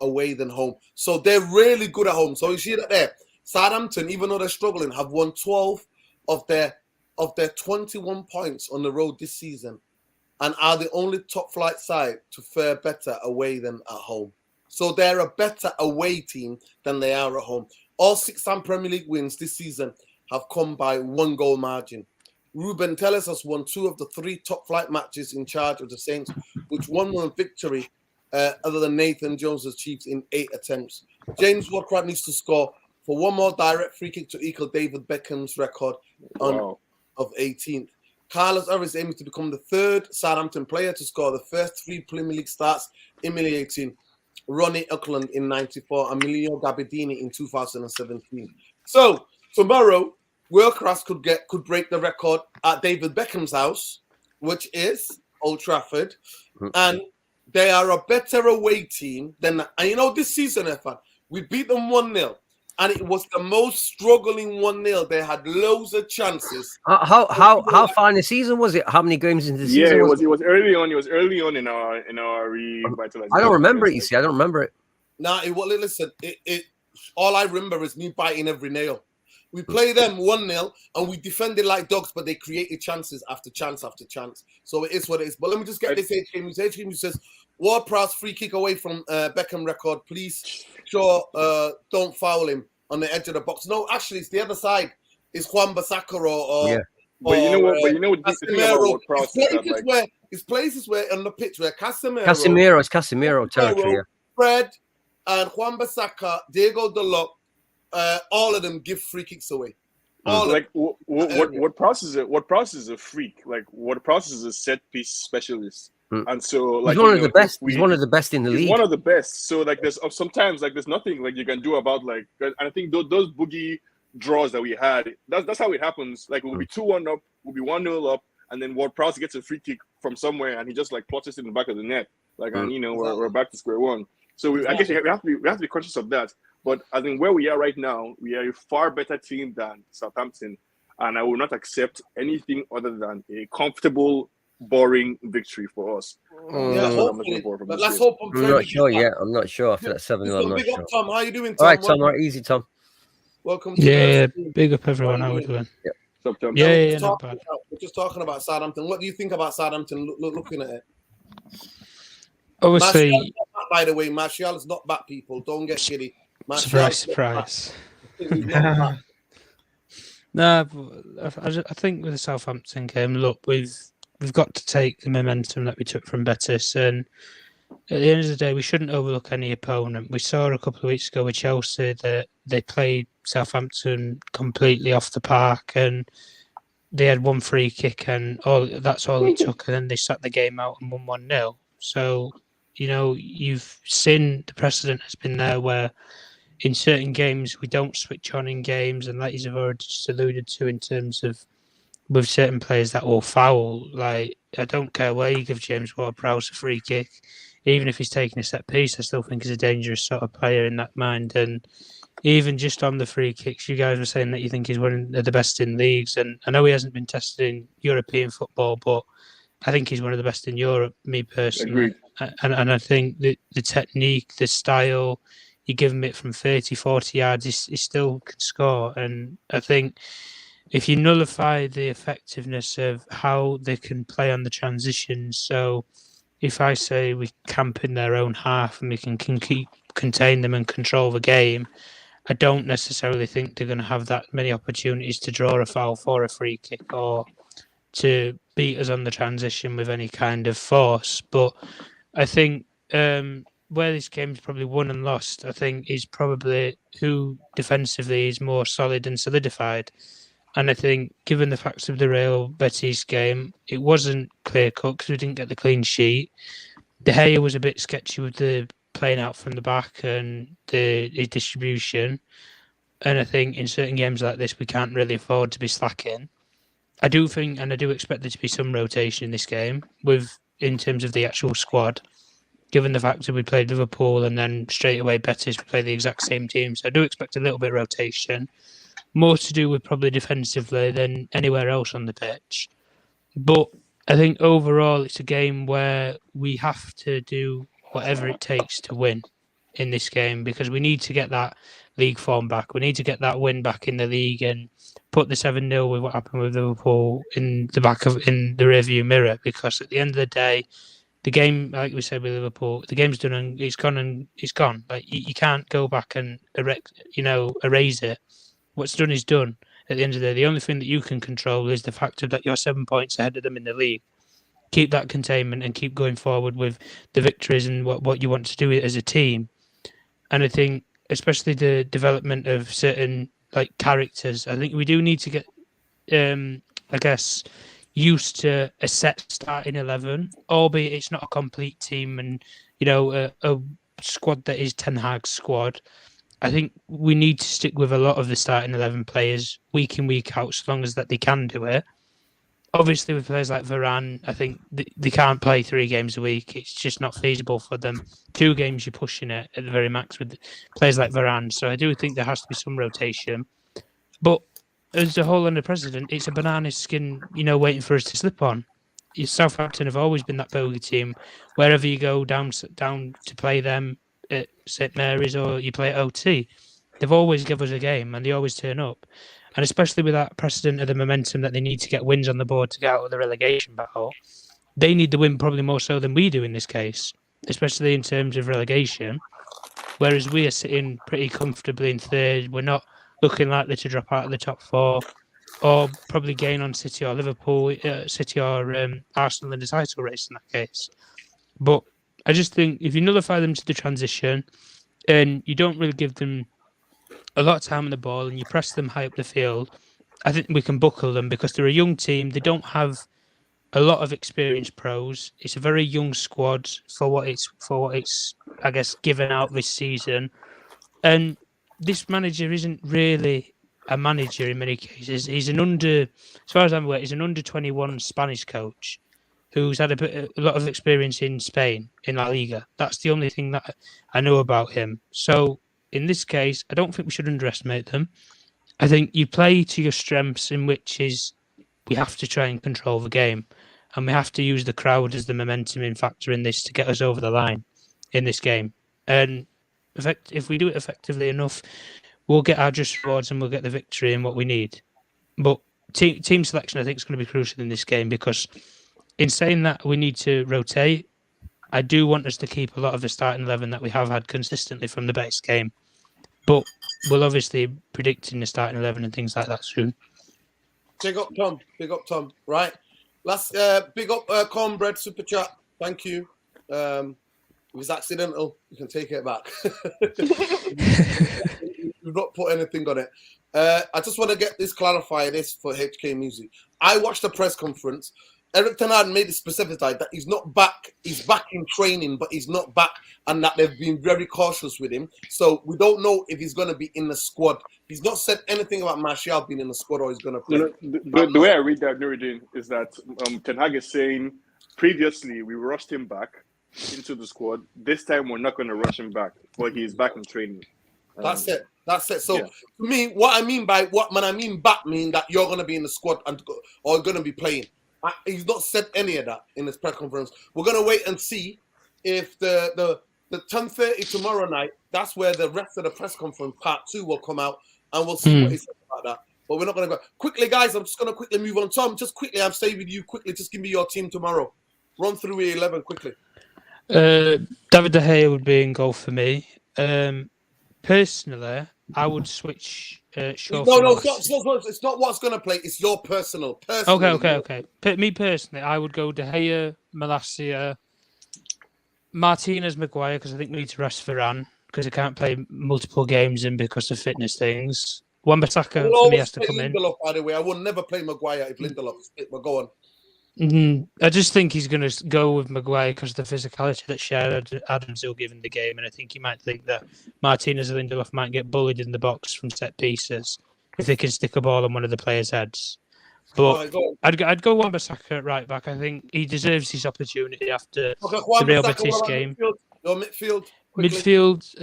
away than home. So they're really good at home. So you see that there. Southampton, even though they're struggling, have won 12 of their 21 points on the road this season, and are the only top flight side to fare better away than at home. So they're a better away team than they are at home. All 6 Premier League wins this season have come by 1 goal margin. Ruben Telles has won 2 of the 3 top flight matches in charge of the Saints, which 1 victory other than Nathan Jones' Chiefs in 8 attempts. James Ward-Prowse needs to score for 1 more direct free kick to equal David Beckham's record of 18th. Carlos Alvarez is aiming to become the 3rd Southampton player to score the first 3 Premier League starts, emulating Ronnie Eklund in 94 and Emilio Gabbiadini in 2017. So tomorrow, Ward-Prowse could break the record at David Beckham's house, which is Old Trafford, and they are a better away team than. And you know, this season, Efan, we beat them 1-0. And it was the most struggling 1-0. They had loads of chances. How far in the season was it? How many games into the season? Yeah, it was early on. It was early on in our revitalization. I don't remember it. You see, I don't remember it. Nah, listen. All I remember is me biting every nail. We play them 1-0 and we defended like dogs, but they created chances after chance after chance. So it is what it is. But let me just get this HK who says Ward-Prowse free kick away from Beckham record. Please, sure, don't foul him on the edge of the box. No, actually, it's the other side. It's Wan-Bissaka or Yeah. But you know what? But you know what? The thing about Casemiro. Ward-Prowse is that, like, It's places where on the pitch where Casemiro, It's Casemiro territory. Yeah. Fred, and Wan-Bissaka, Diego Dalot, all of them give free kicks away. Like what process is a freak? Like what process is a set piece specialist? And so, like, he's one of the best. He's one of the best in the league. He's one of the best. So, like, there's sometimes like there's nothing like you can do about like. And I think those boogie draws that we had, that's how it happens. Like we'll be 2-1 up, we'll be 1-0 up, and then Ward-Prowse gets a free kick from somewhere, and he just like plots it in the back of the net. Like, and we're back to square one. So I guess we have to be conscious of that. But I think where we are right now, we are a far better team than Southampton, and I will not accept anything other than a comfortable, boring victory for us. That's what I'm looking for from this game. I'm not sure yet. I'm not sure after that 7-0. I'm not sure. Tom, how you doing, Tom? All right, Tom. All right, easy, Tom. Welcome. To yeah, big up everyone. How are we doing? Yeah, not bad. We're just talking about Southampton. What do you think about Southampton? Looking at it. Obviously, by the way, Martial is not back. People, don't get giddy. Surprise. No, I think with the Southampton game, look, we've got to take the momentum that we took from Betis, and at the end of the day, we shouldn't overlook any opponent. We saw a couple of weeks ago with Chelsea that they played Southampton completely off the park, and they had one free kick, and that's all it took, and then they sat the game out and won 1-0. So, you've seen the precedent has been there where in certain games we don't switch on in games, and like you've already just alluded to in terms of with certain players that will foul. Like, I don't care where you give James Ward-Prowse a free kick, even if he's taking a set piece, I still think he's a dangerous sort of player in that mind. And even just on the free kicks, you guys were saying that you think he's one of the best in leagues, and I know he hasn't been tested in European football, but I think he's one of the best in Europe, me personally. And I think the technique, the style, you give him it from 30, 40 yards, he still can score. And I think if you nullify the effectiveness of how they can play on the transitions, so if I say we camp in their own half and we can contain them and control the game, I don't necessarily think they're going to have that many opportunities to draw a foul for a free kick or to beat us on the transition with any kind of force. But I think where this game's probably won and lost, I think, is probably who defensively is more solid and solidified. And I think, given the facts of the Real Betis game, it wasn't clear-cut because we didn't get the clean sheet. De Gea was a bit sketchy with the playing out from the back and his distribution. And I think in certain games like this, we can't really afford to be slacking. I do think, and I do expect there to be some rotation in this game in terms of the actual squad, given the fact that we played Liverpool and then straight away Betis, we play the exact same team. So I do expect a little bit of rotation. More to do with probably defensively than anywhere else on the pitch. But I think overall it's a game where we have to do whatever it takes to win in this game, because we need to get that league form back. We need to get that win back in the league and put the 7-0 with what happened with Liverpool in the rearview mirror, because at the end of the day, the game, like we said with Liverpool, the game's done and it's gone. Like, you can't go back and erase it. What's done is done. At the end of the day, the only thing that you can control is the fact that you're 7 points ahead of them in the league. Keep that containment and keep going forward with the victories and what you want to do as a team. And I think, especially the development of certain characters, I think we do need to get, used to a set starting 11, albeit it's not a complete team and a squad that is Ten Hag's squad. I think we need to stick with a lot of the starting 11 players week in, week out, so long as that they can do it. Obviously, with players like Varane, I think they can't play 3 games a week. It's just not feasible for them. 2 games, you're pushing it at the very max with players like Varane. So I do think there has to be some rotation. But as a whole under precedent, it's a banana skin, waiting for us to slip on. Southampton have always been that bogey team. Wherever you go down to play them at St Mary's or you play at OT, they've always given us a game and they always turn up. And especially with that precedent of the momentum that they need to get wins on the board to get out of the relegation battle, they need the win probably more so than we do in this case, especially in terms of relegation, whereas we are sitting pretty comfortably in third. We're not looking likely to drop out of the top four, or probably gain on City or Liverpool, City or Arsenal in the title race in that case. But I just think if you nullify them to the transition and you don't really give them a lot of time on the ball and you press them high up the field, I think we can buckle them because they're a young team. They don't have a lot of experienced pros. It's a very young squad for what it's I guess given out this season. And this manager isn't really a manager in many cases. He's as far as I'm aware, he's an under 21 Spanish coach who's had a lot of experience in Spain in La Liga. That's the only thing that I know about him. So in this case, I don't think we should underestimate them. I think you play to your strengths, in which is we have to try and control the game, and we have to use the crowd as the momentum factor in this to get us over the line in this game. And if we do it effectively enough, we'll get our just rewards and we'll get the victory and what we need. But team selection, I think, is going to be crucial in this game because in saying that we need to rotate, I do want us to keep a lot of the starting 11 that we have had consistently from the base game. But we'll obviously be predicting the starting 11 and things like that soon. Big up, Tom. Big up, Tom. Right. Last, big up, Cornbread Super Chat. Thank you. It was accidental. You can take it back. We've not put anything on it. I just want to clarify this for HK Music. I watched the press conference. Eric Ten Hag made it specified that he's not back. He's back in training, but he's not back, and that they've been very cautious with him. So we don't know if he's going to be in the squad. He's not said anything about Martial being in the squad or he's going to play. The way I read that, Nuruddin, is that Ten Hag is saying previously we rushed him back into the squad. This time we're not going to rush him back, but he's back in training. That's it. So to me, what I mean back mean that you're going to be in the squad or going to be playing. He's not said any of that in his press conference. We're going to wait and see if the 10:30 tomorrow night, that's where the rest of the press conference part 2 will come out, and we'll see what he says about that. But we're not going to go quickly, guys. I'm just going to quickly move on. Tom, just quickly, I'm staying with you quickly. Just give me your team tomorrow. Run through your 11 quickly. David De Gea would be in goal for me. Personally, I would switch Shaw. No, it's not what's going to play. It's your personal. Okay. Me personally, I would go De Gea, Malacia, Martinez, Maguire, because I think we need to rest Varane because he can't play multiple games in because of fitness things. Wan-Bissaka for me has to come Lindelof, by the way, I will never play Maguire if Lindelof's fit. But go on. I just think he's going to go with Maguire because of the physicality that Shea Adams will give in the game, and I think he might think that Martinez and Lindelof might get bullied in the box from set pieces if they can stick a ball on one of the players' heads. But I'd go Wan-Bissaka at right back. I think he deserves his opportunity after the Real Betis game. Your midfield. Quickly. Midfield,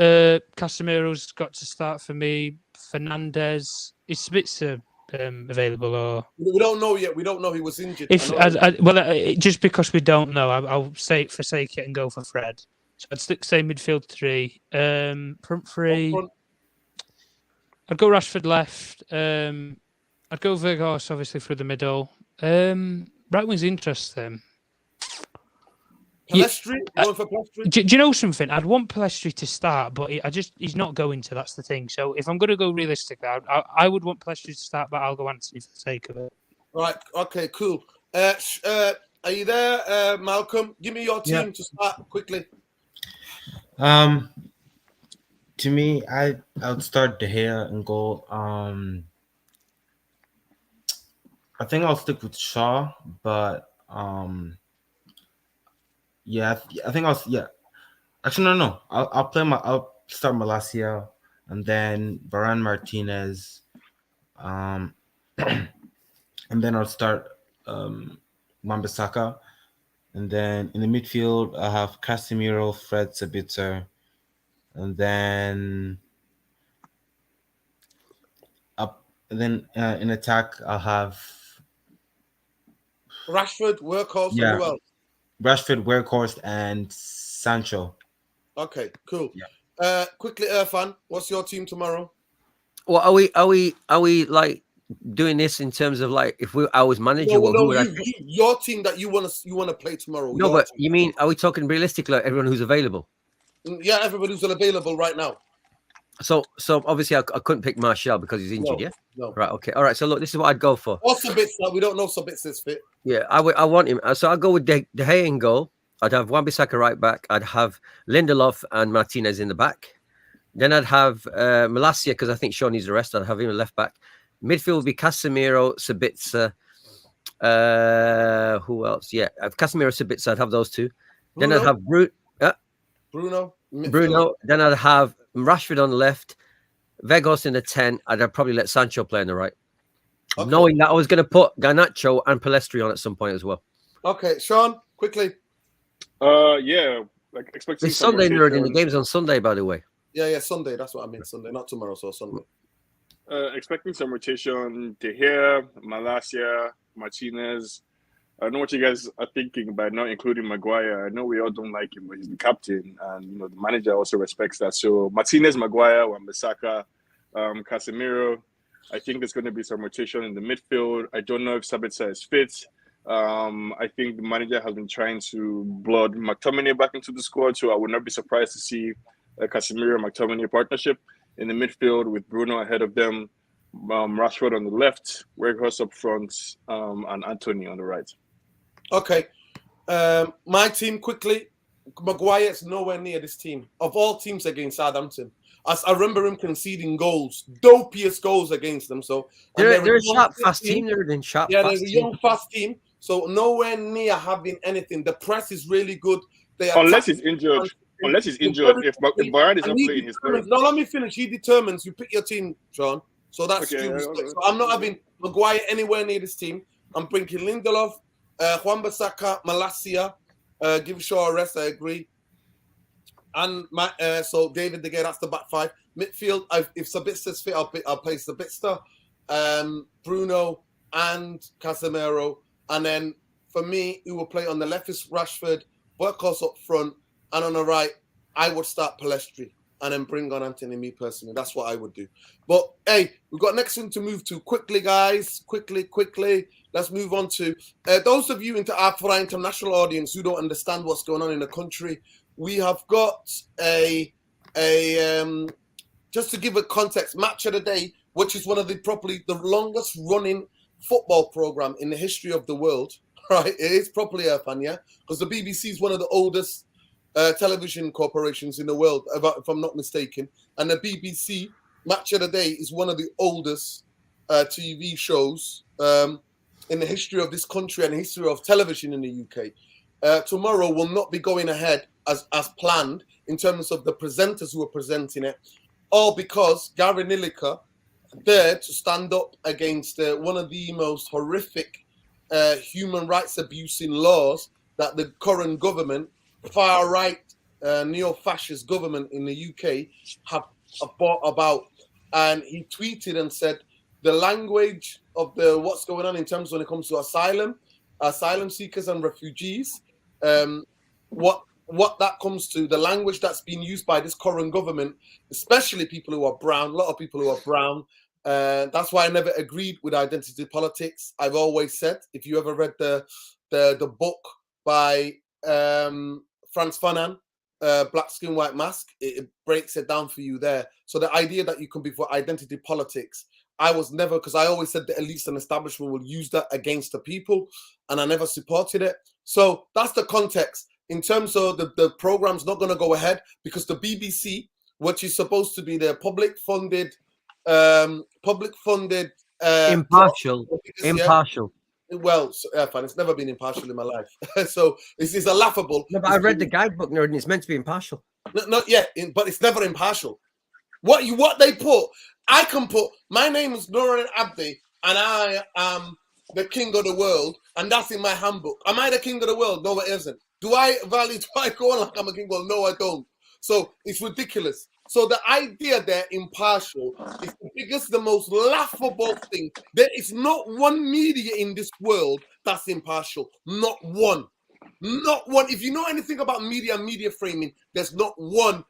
Casemiro's got to start for me. Fernandes, is Spitzer available or we don't know yet. We don't know he was injured. Just because we don't know, I'll say forsake it and go for Fred. So I'd say midfield 3, front 3. I'd go Rashford left. I'd go Vegas obviously through the middle. Right wing's interesting. Pelestri? Going for Pelestri? Do you know something? I'd want Pelestri to start, but he's not going to. That's the thing. So if I'm going to go realistically, I would want Pelestri to start, but I'll go Anthony for the sake of it. Right. Okay. Cool. Are you there, Malcolm? Give me your team to start quickly. To me, I would start De Gea and goal. I think I'll stick with Shaw, but I think Actually, no. I'll start Malacia and then Varane, Martinez, and then I'll start Wan-Bissaka, and then in the midfield I have Casemiro, Fred, Sabitzer, and then in attack I'll have Rashford, Workhorse, and who else? Rashford, Workhorse, and Sancho. Okay, cool. Quickly, Irfan, what's your team tomorrow? Well, are we like doing this in terms of like if I was manager? Your team that you want to play tomorrow. No, but team. You mean are we talking realistically? Like everyone who's available? Yeah, everybody's available right now. So obviously I couldn't pick Martial because he's injured. No, Yeah. no. Right. Okay. All right. So look, this is what I'd go for. Or Sabitzer. We don't know Sabitzer's fit. Yeah, I want him. So I'll go with De Gea in goal. I'd have Wan-Bissaka right back. I'd have Lindelof and Martinez in the back. Then I'd have Malacia because I think Shaw needs the rest. I'd have him left back. Midfield would be Casemiro, Sabitzer. Who else? Yeah, I've Casemiro, Sabitzer. I'd have those two. Bruno? Then I'd have Bruno. Bruno. Then I'd have Rashford on the left. Vegas in the 10. I'd probably let Sancho play on the right. Okay. Knowing that I was going to put Garnacho and Palestri on at some point as well. Okay, Sean, quickly. Yeah, like expecting It's some Sunday, nerd, and the rotation. game's on Sunday, by the way. Yeah, Sunday. That's what I meant. Sunday, not tomorrow. So Sunday. Expecting some rotation. De Gea, Malacia, Martinez. I know what you guys are thinking by not including Maguire. I know we all don't like him, but he's the captain, and the manager also respects that. So Martinez, Maguire, Wan-Bissaka, Casemiro. I think there's going to be some rotation in the midfield. I don't know if Sabitzer is fit. I think the manager has been trying to blood McTominay back into the squad, so I would not be surprised to see a Casemiro-McTominay partnership in the midfield with Bruno ahead of them, Rashford on the left, Weghorst up front, and Anthony on the right. Okay. My team, quickly. Maguire is nowhere near this team. Of all teams against Southampton, as I remember him conceding goals, dopiest goals against them. So They're a sharp, fast team. They're a sharp, yeah, fast they're a team. young, fast team. So nowhere near having anything. The press is really good. They Unless he's injured. If Bayern is not playing, he's playing. No, let me finish. He determines. You pick your team, Sean. So that's Okay, stupid. okay. So I'm not having Maguire anywhere near this team. I'm bringing Lindelof, Wan-Bissaka, Malacia. Give Shaw a rest. I agree. And so David De Gea, that's the back five. Midfield, if Sabitzer's fit, I'll play Sabitzer, Bruno, and Casemiro. And then for me, who will play on the left is Rashford, Weghorst up front, and on the right, I would start Palestri and then bring on Anthony. Me personally, that's what I would do. But hey, we've got next thing to move to quickly, guys. Quickly. Let's move on to those of you for our international audience who don't understand what's going on in the country. We have got a just to give a context, match of the day, which is one of the longest running football program in the history of the world. Right, it is properly Irfan, yeah, because the BBC is one of the oldest television corporations in the world, if I'm not mistaken, and the BBC match of the day is one of the oldest TV shows in the history of this country and the history of television in the UK. Tomorrow will not be going ahead as planned in terms of the presenters who are presenting it, all because Gary Lineker there to stand up against one of the most horrific human rights abusing laws that the current government, far-right neo-fascist government in the UK have brought about. And he tweeted and said, the language of what's going on in terms when it comes to asylum seekers and refugees, what that comes to, the language that's being used by this current government, especially people who are brown, a lot of people who are brown. That's why I never agreed with identity politics. I've always said, if you ever read the book by Frantz Fanon, Black Skin, White Mask, it breaks it down for you there. So the idea that you can be for identity politics, I was never, because I always said the elites and establishment will use that against the people, and I never supported it. So that's the context. In terms of the program's not going to go ahead because the BBC, which is supposed to be the public-funded, impartial. Well, Irfan, it's never been impartial in my life. So this is a laughable. No, but I read the guidebook, nerd, and it's meant to be impartial. Not yet, but it's never impartial. What they put, I can put, my name is Nuruddin Abdi, and I am the king of the world, and that's in my handbook. Am I the king of the world? No, it isn't. Do I go on like I'm a king? Well, no, I don't. So it's ridiculous. So the idea they're impartial is the biggest, the most laughable thing. There is not one media in this world that's impartial. Not one. Not one. If you know anything about media and media framing, there's not one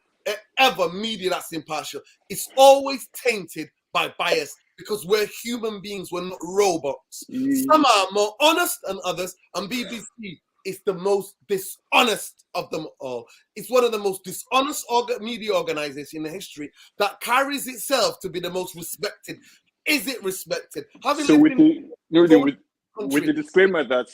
ever media that's impartial. It's always tainted by bias because we're human beings, we're not robots. Some are more honest than others, and BBC it's the most dishonest of them all. It's one of the most dishonest media organizations in the history that carries itself to be the most respected. Is it respected? Having So lived with the disclaimer that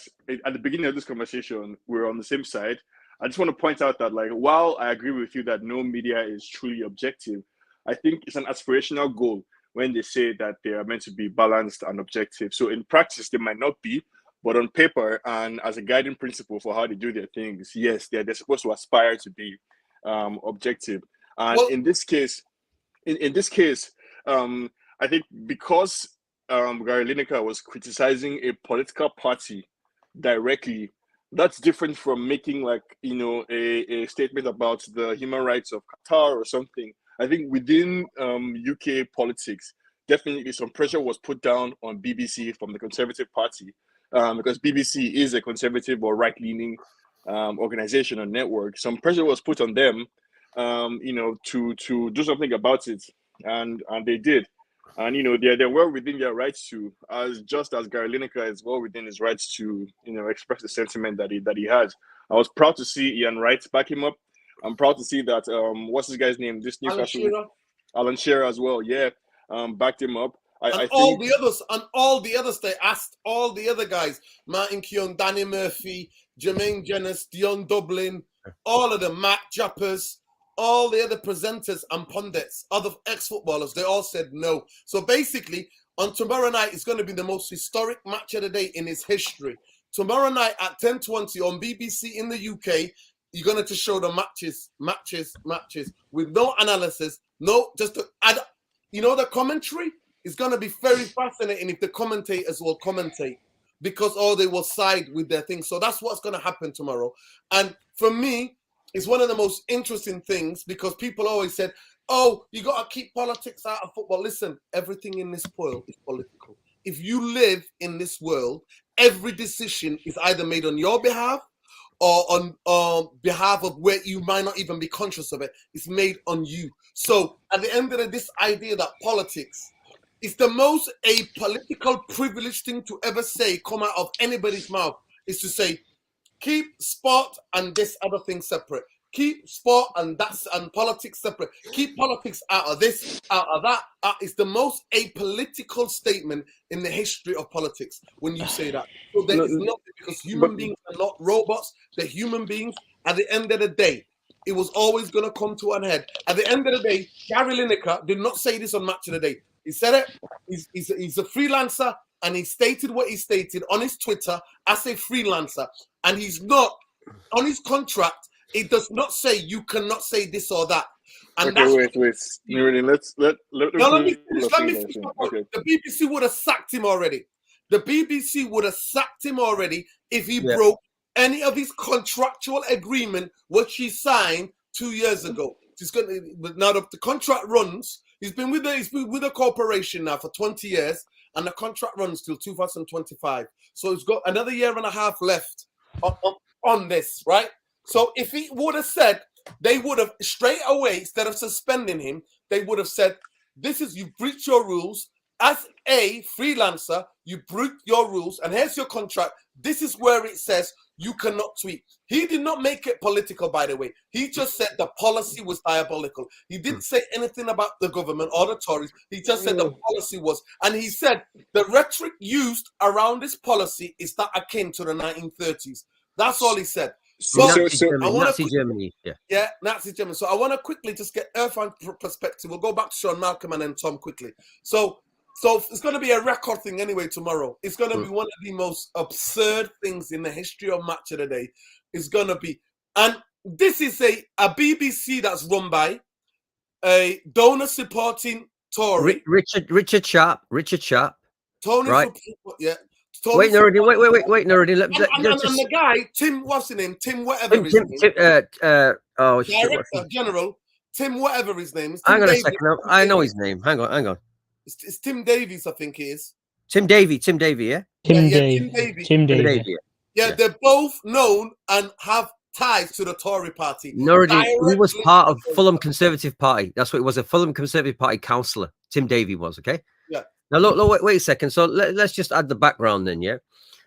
at the beginning of this conversation, we're on the same side, I just want to point out that, like, while I agree with you that no media is truly objective, I think it's an aspirational goal when they say that they are meant to be balanced and objective. So in practice, they might not be, but on paper and as a guiding principle for how they do their things, yes, they're supposed to aspire to be objective. And in this case, I think because Gary Lineker was criticizing a political party directly, that's different from making, like, a statement about the human rights of Qatar or something. I think within UK politics, definitely some pressure was put down on BBC from the Conservative Party, because BBC is a conservative or right-leaning organization or network. Some pressure was put on them, to do something about it, and they did. And they're well within their rights to, as Gary Lineker is well within his rights to, express the sentiment that he has. I was proud to see Ian Wright back him up. I'm proud to see that what's this guy's name? This Newcastle, Alan Shearer as well. Yeah, backed him up. I all think... the others, they asked all the other guys, Martin Keown, Danny Murphy, Jermaine Jennings, Dion Dublin, all of them, Matt Jappers, all the other presenters and pundits, other ex-footballers, they all said no. So basically, on tomorrow night, it's going to be the most historic match of the day in its history. Tomorrow night at 10:20 on BBC in the UK, you're going to show the matches with no analysis, the commentary is going to be very fascinating if the commentators will commentate, because they will side with their thing. So that's what's going to happen tomorrow. And for me, it's one of the most interesting things, because people always said, oh, you got to keep politics out of football. Listen, everything in this world is political. If you live in this world, every decision is either made on your behalf or on behalf of where you might not even be conscious of it. It's made on you. So at the end of the day, this idea that politics is the most apolitical, privileged thing to ever say, come out of anybody's mouth, is to say, keep sport and this other thing separate. Keep sport and politics separate. Keep politics out of this, out of that. It's the most apolitical statement in the history of politics when you say that. So there is nothing, because human beings are not robots. They're human beings. At the end of the day, it was always going to come to an head. At the end of the day, Gary Lineker did not say this on Match of the Day. He said it. He's a freelancer, and he stated what he stated on his Twitter as a freelancer. And he's not, on his contract, it does not say you cannot say this or that. And wait. Let me finish. Okay. The BBC would have sacked him already. The BBC would have sacked him already if he broke any of his contractual agreement which he signed 2 years ago. Now the contract runs. He's been with the corporation now for 20 years, and the contract runs till 2025. So he's got another year and a half left on this, right? So if he would have said, they would have straight away, instead of suspending him, they would have said, you breached your rules. As a freelancer, you breach your rules, and here's your contract. This is where it says you cannot tweet. He did not make it political, by the way. He just said the policy was diabolical. He didn't say anything about the government or the Tories. He just said the policy was. And he said the rhetoric used around this policy is that akin to the 1930s. That's all he said. Nazi Germany. Yeah, Nazi Germany. So I want to quickly just get Irfan's perspective. We'll go back to Sean Malcolm and then Tom quickly. So it's going to be a record thing anyway tomorrow. It's going to be one of the most absurd things in the history of Match of the Day. It's going to be. And this is a BBC that's run by a donor supporting Tory. Richard Sharp. Tony, right? Tony wait, Nuruddin. And the guy, Tim, what's his name? Tim, whatever his name. Director General, Tim, whatever his name is. Hang on a second. I know his name. Hang on. It's Tim Davies, I think it is. Tim Davey, yeah? Tim Davey. Yeah, they're both known and have ties to the Tory party. Nuruddin, he was part of Fulham Conservative Party. That's what it was, a Fulham Conservative Party councillor. Tim Davey was, okay? Yeah. Now, look, wait a second. So let's just add the background then, yeah?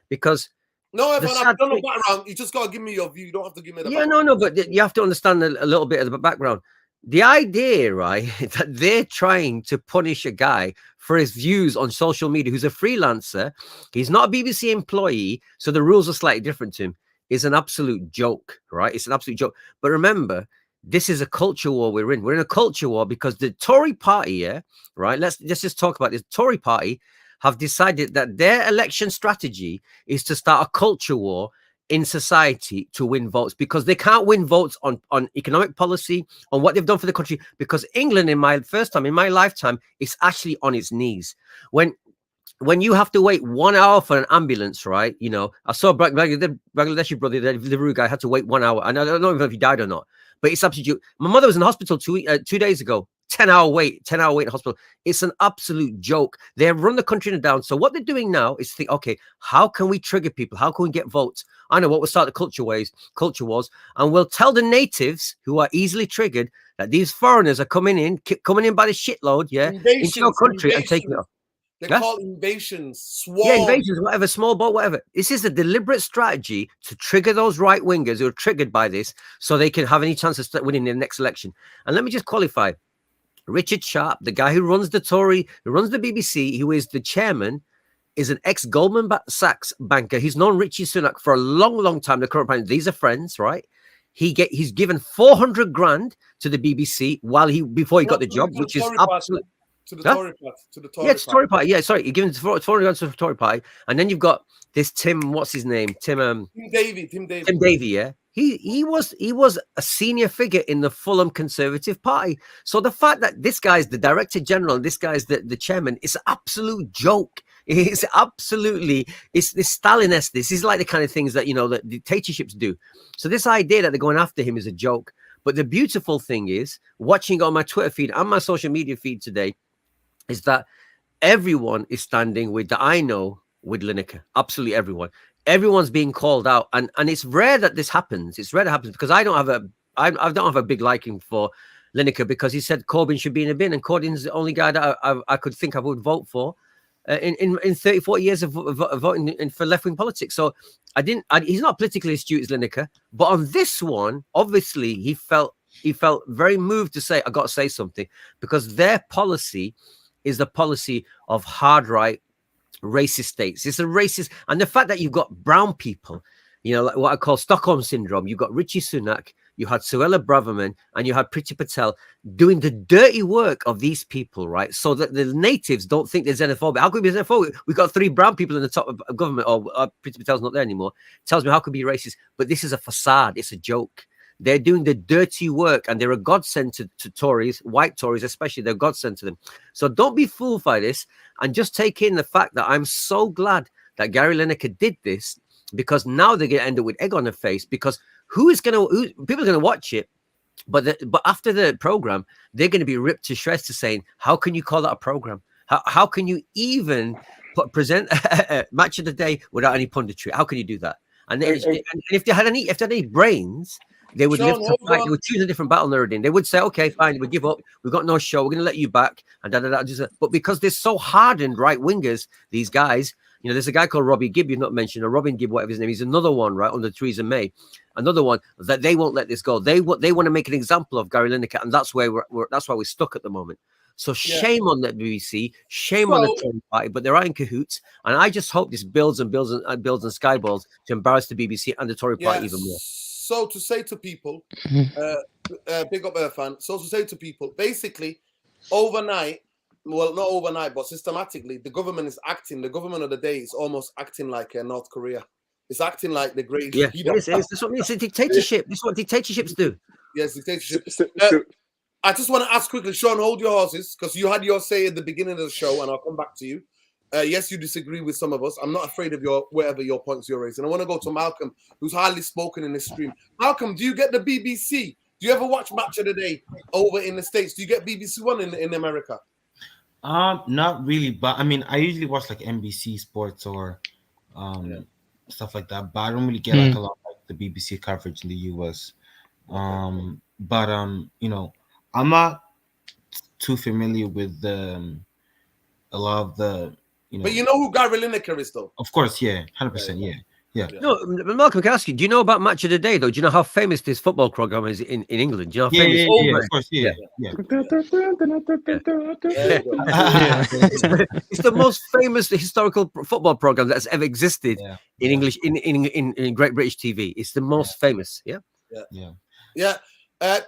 Because No, The Evan, I've sad done the thing- background. You just gotta give me your view. You don't have to give me the Yeah, background. no, but you have to understand a little bit of the background. The idea, right, that they're trying to punish a guy for his views on social media who's a freelancer, he's not a BBC employee, so the rules are slightly different to him, is an absolute joke, right? It's an absolute joke. But remember, this is a culture war we're in. We're in a culture war because the Tory party, yeah, right? Let's just talk about this. The Tory party have decided that their election strategy is to start a culture war in society to win votes, because they can't win votes on economic policy, on what they've done for the country, because England, in my lifetime, is actually on its knees. When you have to wait 1 hour for an ambulance, right? You know, I saw Bangladeshi brother, the Deliveroo guy, had to wait 1 hour. And I don't know if he died or not, but it's absolute. My mother was in the hospital 2 days ago. 10-hour wait in the hospital. It's an absolute joke. They run the country down. So what they're doing now is think, okay, how can we trigger people? How can we get votes? I know what will start the culture wars, and we'll tell the natives who are easily triggered that these foreigners are coming in by the shitload, yeah, into your country and taking it off. They're Yeah? called invasions, Yeah, swarm. invasions, whatever, small boat, whatever. This is a deliberate strategy to trigger those right wingers who are triggered by this, so they can have any chance of winning the next election. And let me just qualify: Richard Sharp, the guy who runs the BBC, who is the chairman, is an ex-Goldman Sachs banker. He's known Richie Sunak for a long, long time. The current prime minister. These are friends, right? He's given 400 grand to the BBC before he got the job, which is absolutely. To the Tory party. To the Tory Yeah, it's Tory party. Yeah, sorry, you're giving 400 grand to the Tory party, and then you've got this Tim. What's his name? Tim Davey. Yeah, he was a senior figure in the Fulham Conservative Party. So the fact that this guy's the director general, this guy's the chairman, is an absolute joke. It's this Stalin-esque. This is like the kind of things that that dictatorships do. So this idea that they're going after him is a joke. But the beautiful thing is, watching on my Twitter feed and my social media feed today, is that everyone is standing with with Lineker. Absolutely everyone. Everyone's being called out, and it's rare that this happens. It's rare that happens because I don't have a big liking for Lineker, because he said Corbyn should be in a bin, and Corbyn's the only guy that I could think I would vote for in 30, 40 years of voting for left-wing politics. So he's not politically astute as Lineker, but on this one, obviously he felt very moved to say, I got to say something, because their policy is the policy of hard right racist states. It's a racist, and the fact that you've got brown people, like what I call Stockholm syndrome. You've got Richie Sunak, you had Suella Braverman, and you had Priti Patel doing the dirty work of these people, right? So that the natives don't think there's xenophobia. How could it be xenophobic? We've got 3 brown people in the top of government, or Priti Patel's not there anymore. It tells me how could it be racist? But this is a facade. It's a joke. They're doing the dirty work, and they're a godsend to Tories, white Tories especially. They're a godsend to them. So don't be fooled by this, and just take in the fact that I'm so glad that Gary Lineker did this, because now they're going to end up with egg on their face, because people are going to watch it, but after the program, they're going to be ripped to shreds to saying, how can you call that a program? How can you even present a match of the day without any punditry? How can you do that? And if they had any brains, they would live to fight. They would choose a different battle narrative. They would say, okay, fine, we give up. We've got no show. We're going to let you back. And But because they're so hardened right wingers, these guys, there's a guy called Robbie Gibb, you've not mentioned, or Robin Gibb, whatever his name. He's another one, right, under Theresa May. Another one that they won't let this go. They want to make an example of Gary Lineker, and that's why we're stuck at the moment. So shame on the BBC, shame on the Tory party, but they're in cahoots. And I just hope this builds and skyballs to embarrass the BBC and the Tory party even more. So to say to people, big up Irfan. So to say to people, basically, overnight, well, not overnight, but systematically, the government of the day is almost acting like North Korea. It's acting like the great. Yeah, it is. That's what it's a dictatorship. This is what dictatorships do. Yes, dictatorship. I just want to ask quickly, Sean, hold your horses, because you had your say at the beginning of the show, and I'll come back to you. Yes, you disagree with some of us. I'm not afraid of whatever your points you're raising. I want to go to Malcolm, who's hardly spoken in this stream. Malcolm, do you get the BBC? Do you ever watch Match of the Day over in the States? Do you get BBC One in America? Not really, but I mean, I usually watch like NBC Sports or stuff like that. But I don't really get like a lot of like, the BBC coverage in the US. But I'm not too familiar with a lot of the. But you know who Gary Lineker is, though. Of course, yeah, 100%, yeah. No, Malcolm, can I ask you, do you know about Match of the Day, though? Do you know how famous this football program is in England? Do you know how famous it is? Of course, yeah. There you go. Yeah. It's the most famous historical football program that's ever existed in English, in Great British TV. It's the most famous, Yeah.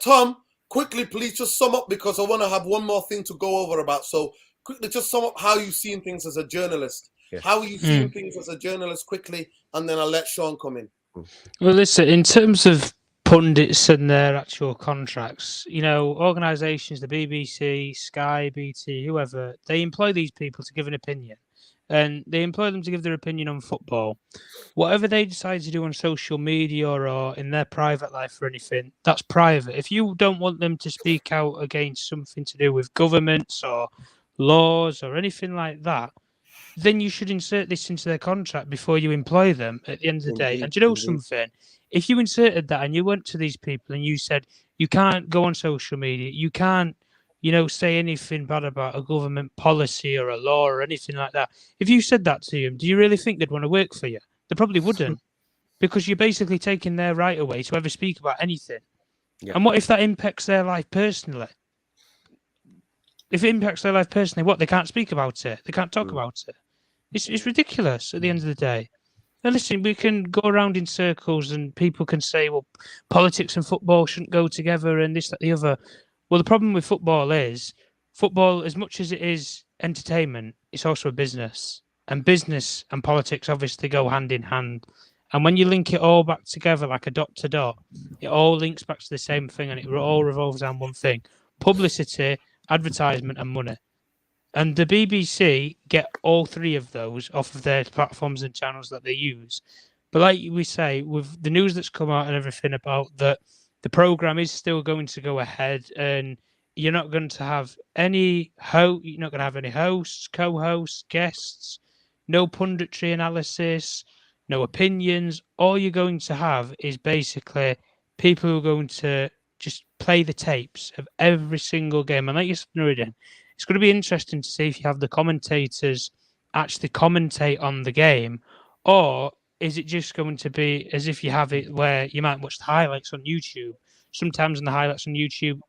Tom, quickly, please just sum up, because I want to have one more thing to go over about. So quickly, just sum up how you've seen things as a journalist. Yeah. How are you seeing things as a journalist quickly, and then I'll let Sean come in. Well, listen, in terms of pundits and their actual contracts, you know, organisations, the BBC, Sky, BT, whoever, they employ these people to give an opinion. And they employ them to give their opinion on football. Whatever they decide to do on social media or in their private life or anything, that's private. If you don't want them to speak out against something to do with governments or laws or anything like that, then you should insert this into their contract before you employ them at the end of the day. And do you know something? If you inserted that and you went to these people and you said, you can't go on social media, you can't, you know, say anything bad about a government policy or a law or anything like that. If you said that to them, do you really think they'd want to work for you? They probably wouldn't, because you're basically taking their right away to ever speak about anything. Yeah. And what if that impacts their life personally? If it impacts their life personally, what? They can't speak about it. They can't talk about it. It's ridiculous at the end of the day. Now, listen, we can go around in circles and people can say, well, politics and football shouldn't go together and this, that, the other. Well, the problem with football is, football, as much as it is entertainment, it's also a business. And business and politics obviously go hand in hand. And when you link it all back together like a dot to dot, it all links back to the same thing and it all revolves around one thing: publicity, advertisement, and money. And the BBC get all three of those off of their platforms and channels that they use. But like we say, with the news that's come out and everything about that, the programme is still going to go ahead, and you're not going to have any you're not going to have any hosts, co-hosts, guests, no punditry analysis, no opinions. All you're going to have is basically people who are going to just play the tapes of every single game. And like you said, Nuruddin, it's going to be interesting to see if you have the commentators actually commentate on the game, or is it just going to be as if you have it where you might watch the highlights on YouTube? Sometimes in the highlights on YouTube,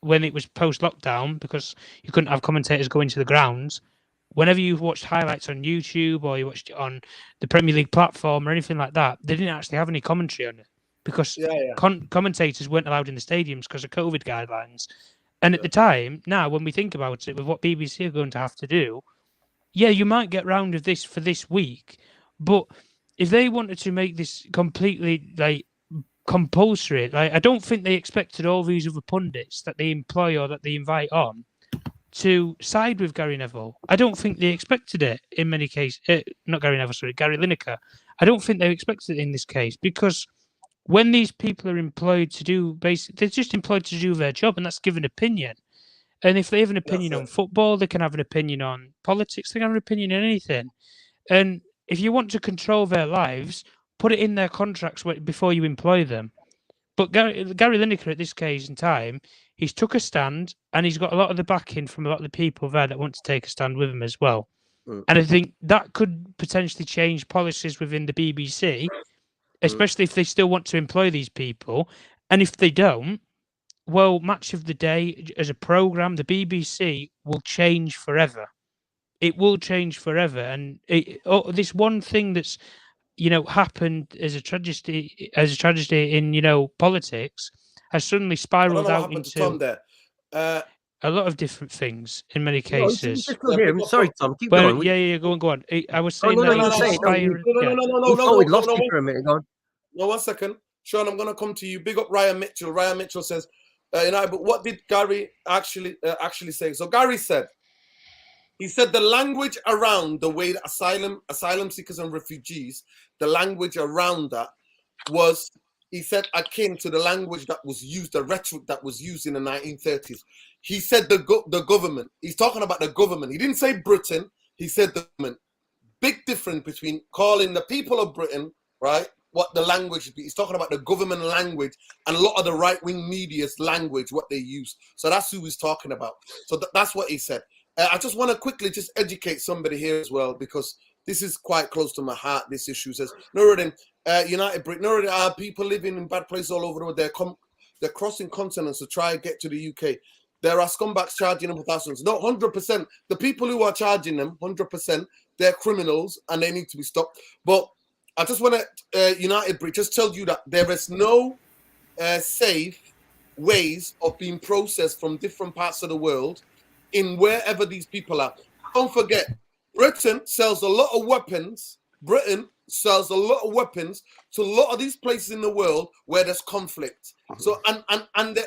when it was post-lockdown, because you couldn't have commentators going to the grounds, whenever you watched highlights on YouTube or you watched it on the Premier League platform or anything like that, they didn't actually have any commentary on it, because commentators weren't allowed in the stadiums because of COVID guidelines. And at the time, now when we think about it, with what BBC are going to have to do, yeah, you might get round of this for this week, but if they wanted to make this completely like compulsory, like I don't think they expected all these other pundits that they employ or that they invite on to side with Gary Neville. I don't think they expected it in many cases. Not Gary Neville, sorry, Gary Lineker. I don't think they expected it in this case, because when these people are employed to do they're just employed to do their job, and that's give an opinion. And if they have an opinion on football, they can have an opinion on politics, they can have an opinion on anything. And if you want to control their lives, put it in their contracts before you employ them. But Gary Lineker at this case in time, he's took a stand, and he's got a lot of the backing from a lot of the people there that want to take a stand with him as well. And I think that could potentially change policies within the BBC, especially if they still want to employ these people. And if they don't, well, Match of the Day as a programme, the BBC will change forever. It will change forever. And this one thing that's, you know, happened as a tragedy in, you know, politics has suddenly spiraled out into a lot of different things in many cases. Sorry, Tom, keep going. Yeah, go on. I was saying No, we lost you for a minute. Go on. No, 1 second. Sean, I'm going to come to you. Big up Ryan Mitchell. Ryan Mitchell says, but what did Gary actually say? So Gary said, he said the language around the way that asylum seekers and refugees, the language around that was, he said, akin to the language that was used, the rhetoric that was used in the 1930s. He said the government. He's talking about the government. He didn't say Britain. He said the government. Big difference between calling the people of Britain, right, what the language would be. He's talking about the government language and a lot of the right-wing media's language, what they use. So that's who he's talking about. So that's what he said. I just want to quickly just educate somebody here as well, because this is quite close to my heart. This issue says, Nuruddin, United Britain, Nuruddin, are people living in bad places all over the world. They're crossing continents to try and get to the UK. There are scumbags charging them for thousands. No, 100%. The people who are charging them, 100%, they're criminals and they need to be stopped. But I just want to, United Britain, just tell you that there is no safe ways of being processed from different parts of the world in wherever these people are. Don't forget, Britain sells a lot of weapons. Britain sells a lot of weapons to a lot of these places in the world where there's conflict. So, and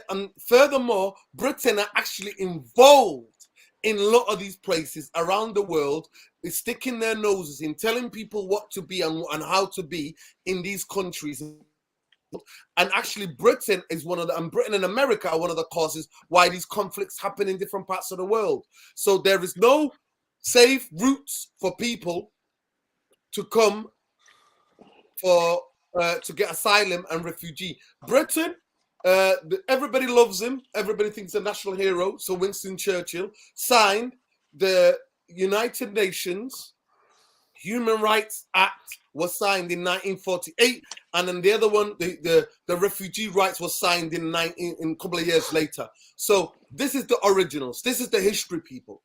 furthermore, Britain are actually involved in a lot of these places around the world, is sticking their noses in, telling people what to be and how to be in these countries. And actually, Britain is one of the, and Britain and America are one of the causes why these conflicts happen in different parts of the world. So there is no safe routes for people to come for to get asylum and refugee. Britain, everybody loves him. Everybody thinks he's a national hero. So Winston Churchill signed the United Nations Human Rights Act, was signed in 1948, and then the other one, the refugee rights, was signed in a couple of years later. So this is the originals. This is the history, people.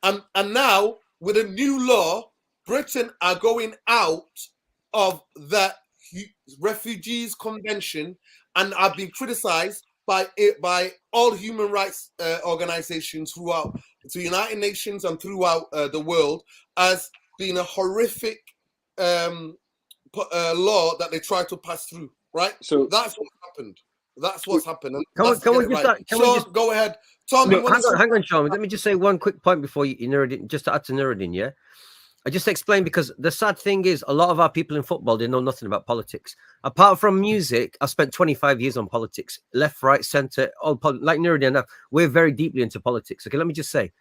And now with a new law, Britain are going out of the Refugees Convention and are being criticized by all human rights organizations throughout the United Nations and throughout the world as being a horrific law that they try to pass through, right? So that's what happened. That's what's happened. Can we just go ahead. Tom, hang on, Sean. Let me just say one quick point before you Nuruddin, just to add to Nuruddin, yeah? I just explain, because the sad thing is a lot of our people in football, they know nothing about politics. Apart from music, I spent 25 years on politics, left, right, center, all like Nuruddin. We're very deeply into politics. Okay, let me just say,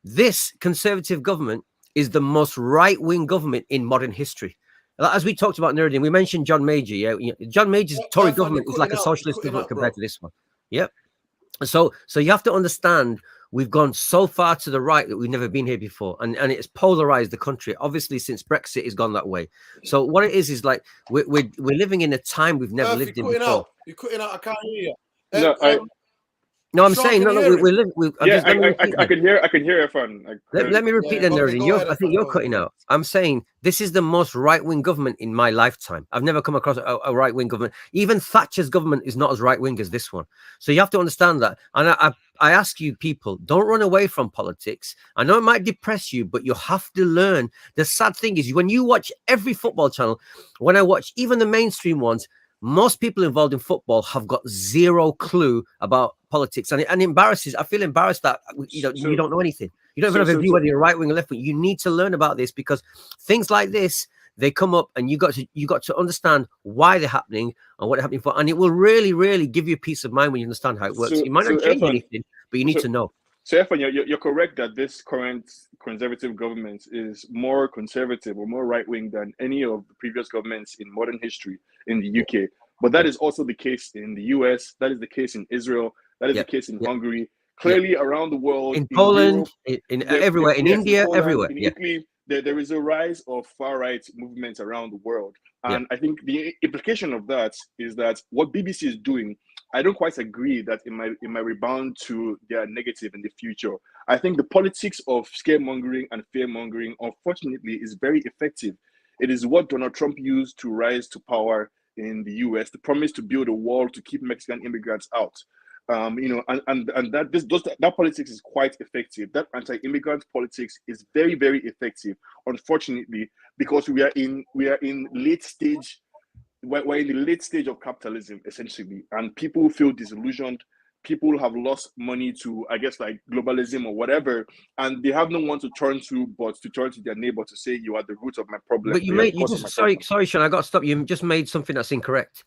this Conservative government is the most right-wing government in modern history. As we talked about Nuruddin, we mentioned John Major. Yeah, John Major's Tory government is like a socialist government compared to this one. Yep. So you have to understand, we've gone so far to the right that we've never been here before, and it's polarized the country. Obviously, since Brexit has gone that way. So what it is like we're living in a time we've never lived in before. You're cutting out. I can't hear you. No, I'm Sean, saying no. I can hear Irfan. Let me repeat that, Nuruddin. I think you're cutting out. I'm saying this is the most right-wing government in my lifetime. I've never come across a right-wing government. Even Thatcher's government is not as right-wing as this one. So you have to understand that. And I ask you, people, don't run away from politics. I know it might depress you, but you have to learn. The sad thing is, when you watch every football channel, when I watch even the mainstream ones, most people involved in football have got zero clue about politics, and it embarrasses. I feel embarrassed that you don't know anything. You don't even have a view whether you're right wing or left wing. You need to learn about this, because things like this, they come up, and you got to understand why they're happening and what they're happening for, and it will really, really give you peace of mind when you understand how it works. You might not change anything, but you need to know. So, Irfan, you're correct that this current Conservative government is more conservative or more right-wing than any of the previous governments in modern history in the UK. But that is also the case in the US. That is the case in Israel. That is the case in Hungary. Clearly, around the world, in Poland, Europe, everywhere, in India, Poland, everywhere. In Italy, there is a rise of far-right movements around the world. And I think the implication of that is that what BBC is doing, I don't quite agree that it might rebound to their negative in the future. I think the politics of scaremongering and fearmongering, unfortunately, is very effective. It is what Donald Trump used to rise to power in the US, the promise to build a wall to keep Mexican immigrants out. That politics is quite effective. That anti-immigrant politics is very, very effective. Unfortunately, because we are in late stage. We're in the late stage of capitalism, essentially, and people feel disillusioned. People have lost money to, I guess, like globalism or whatever, and they have no one to turn to but to turn to their neighbor to say, you are the root of my problem. But sorry, Sean, I got to stop you. You just made something that's incorrect.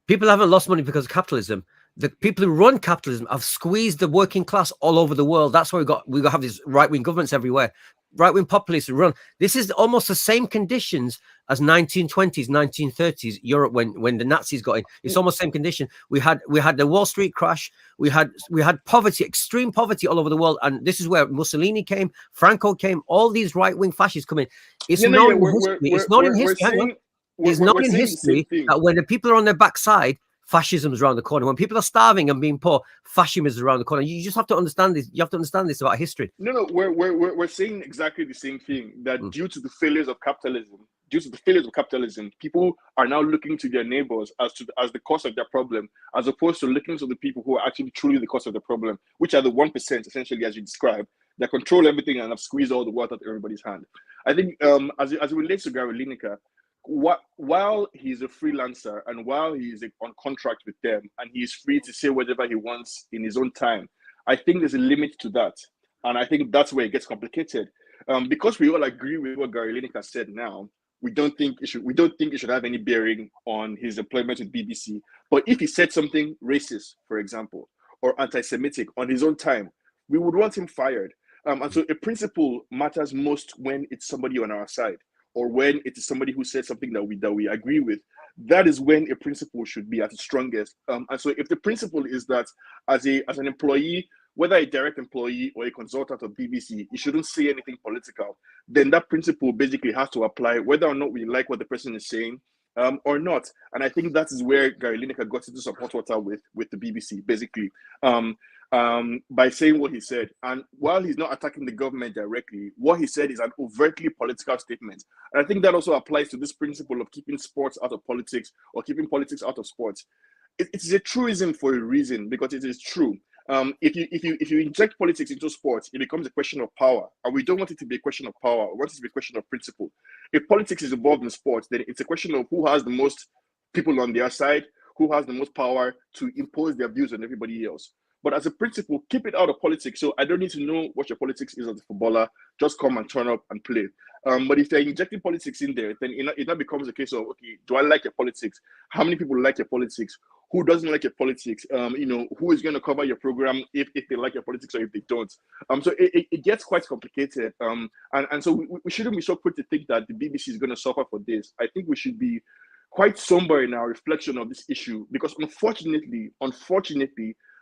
People haven't lost money because of capitalism. the people who run capitalism have squeezed the working class all over the world. That's why we got have these right-wing governments everywhere, right-wing populists who run. This is almost the same conditions as 1920s, 1930s Europe when the Nazis got in. It's almost the same condition. We had the Wall Street crash. We had poverty, extreme poverty all over the world, and this is where Mussolini came, Franco came. All these right-wing fascists come in. It's known in history. It's known in history. It's known in history that when the people are on their backside, fascism is around the corner. When people are starving and being poor, fascism is around the corner. You just have to understand this. You have to understand this about history. No, we're saying exactly the same thing. That due to the failures of capitalism, people are now looking to their neighbors as the cause of their problem, as opposed to looking to the people who are actually truly the cause of the problem, which are the 1%, essentially, as you described, that control everything and have squeezed all the wealth out of everybody's hand. I think as it relates to Gary Lineker, while he's a freelancer and while he's on contract with them and he's free to say whatever he wants in his own time, I think there's a limit to that. And I think that's where it gets complicated. Because we all agree with what Gary Lineker said now, we don't think it should have any bearing on his employment with BBC. But if he said something racist, for example, or anti-Semitic on his own time, we would want him fired. And so a principle matters most when it's somebody on our side, or when it is somebody who said something that we agree with. That is when a principle should be at its strongest. And so if the principle is that as an employee, whether a direct employee or a consultant of BBC, you shouldn't say anything political, then that principle basically has to apply whether or not we like what the person is saying or not. And I think that is where Gary Lineker got into some hot water with the BBC, basically. By saying what he said. And while he's not attacking the government directly, what he said is an overtly political statement. And I think that also applies to this principle of keeping sports out of politics or keeping politics out of sports. It is a truism for a reason, because it is true. If you inject politics into sports, it becomes a question of power. And we don't want it to be a question of power. We want it to be a question of principle. If politics is involved in sports, then it's a question of who has the most people on their side, who has the most power to impose their views on everybody else. But as a principle, keep it out of politics. So I don't need to know what your politics is as a footballer. Just come and turn up and play. But if they're injecting politics in there, then it now becomes a case of, okay, do I like your politics? How many people like your politics? Who doesn't like your politics? Who is going to cover your program if they like your politics or if they don't? So it gets quite complicated. And so we shouldn't be so quick to think that the BBC is going to suffer for this. I think we should be quite somber in our reflection of this issue, because unfortunately,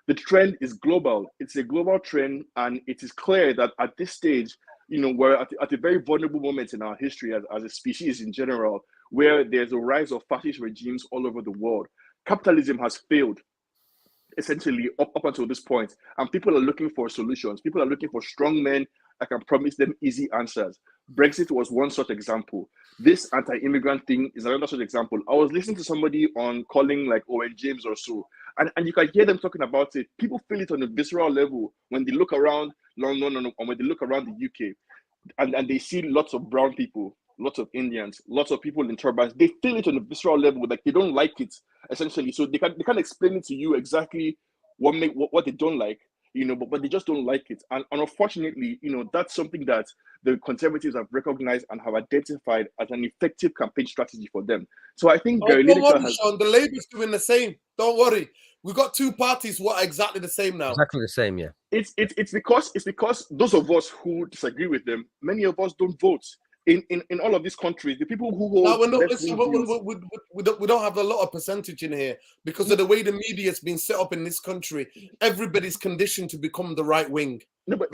the trend is global. It's a global trend, and it is clear that at this stage, we're at a very vulnerable moment in our history as a species in general, where there's a rise of fascist regimes all over the world. Capitalism has failed, essentially, up until this point, and people are looking for solutions. People are looking for strong men that can promise them easy answers. Brexit was one such example. This anti-immigrant thing is another such example. I was listening to somebody on calling like Owen James or so, and you can hear them talking about it. People feel it on a visceral level when they look around London or when they look around the UK, and they see lots of brown people, lots of Indians, lots of people in turbans. They feel it on a visceral level, like they don't like it, essentially. So they can't explain it to you exactly what they don't like, but they just don't like it. And unfortunately, that's something that the Conservatives have recognized and have identified as an effective campaign strategy for them. So I think Gary Lineker has... Sean, the Labour's doing the same. Don't worry. We've got two parties who are exactly the same now. Exactly the same, yeah. It's because those of us who disagree with them, many of us don't vote. In all of these countries, the people who hold... we don't have a lot of percentage in here because of the way the media has been set up in this country. Everybody's conditioned to become the right wing. No, but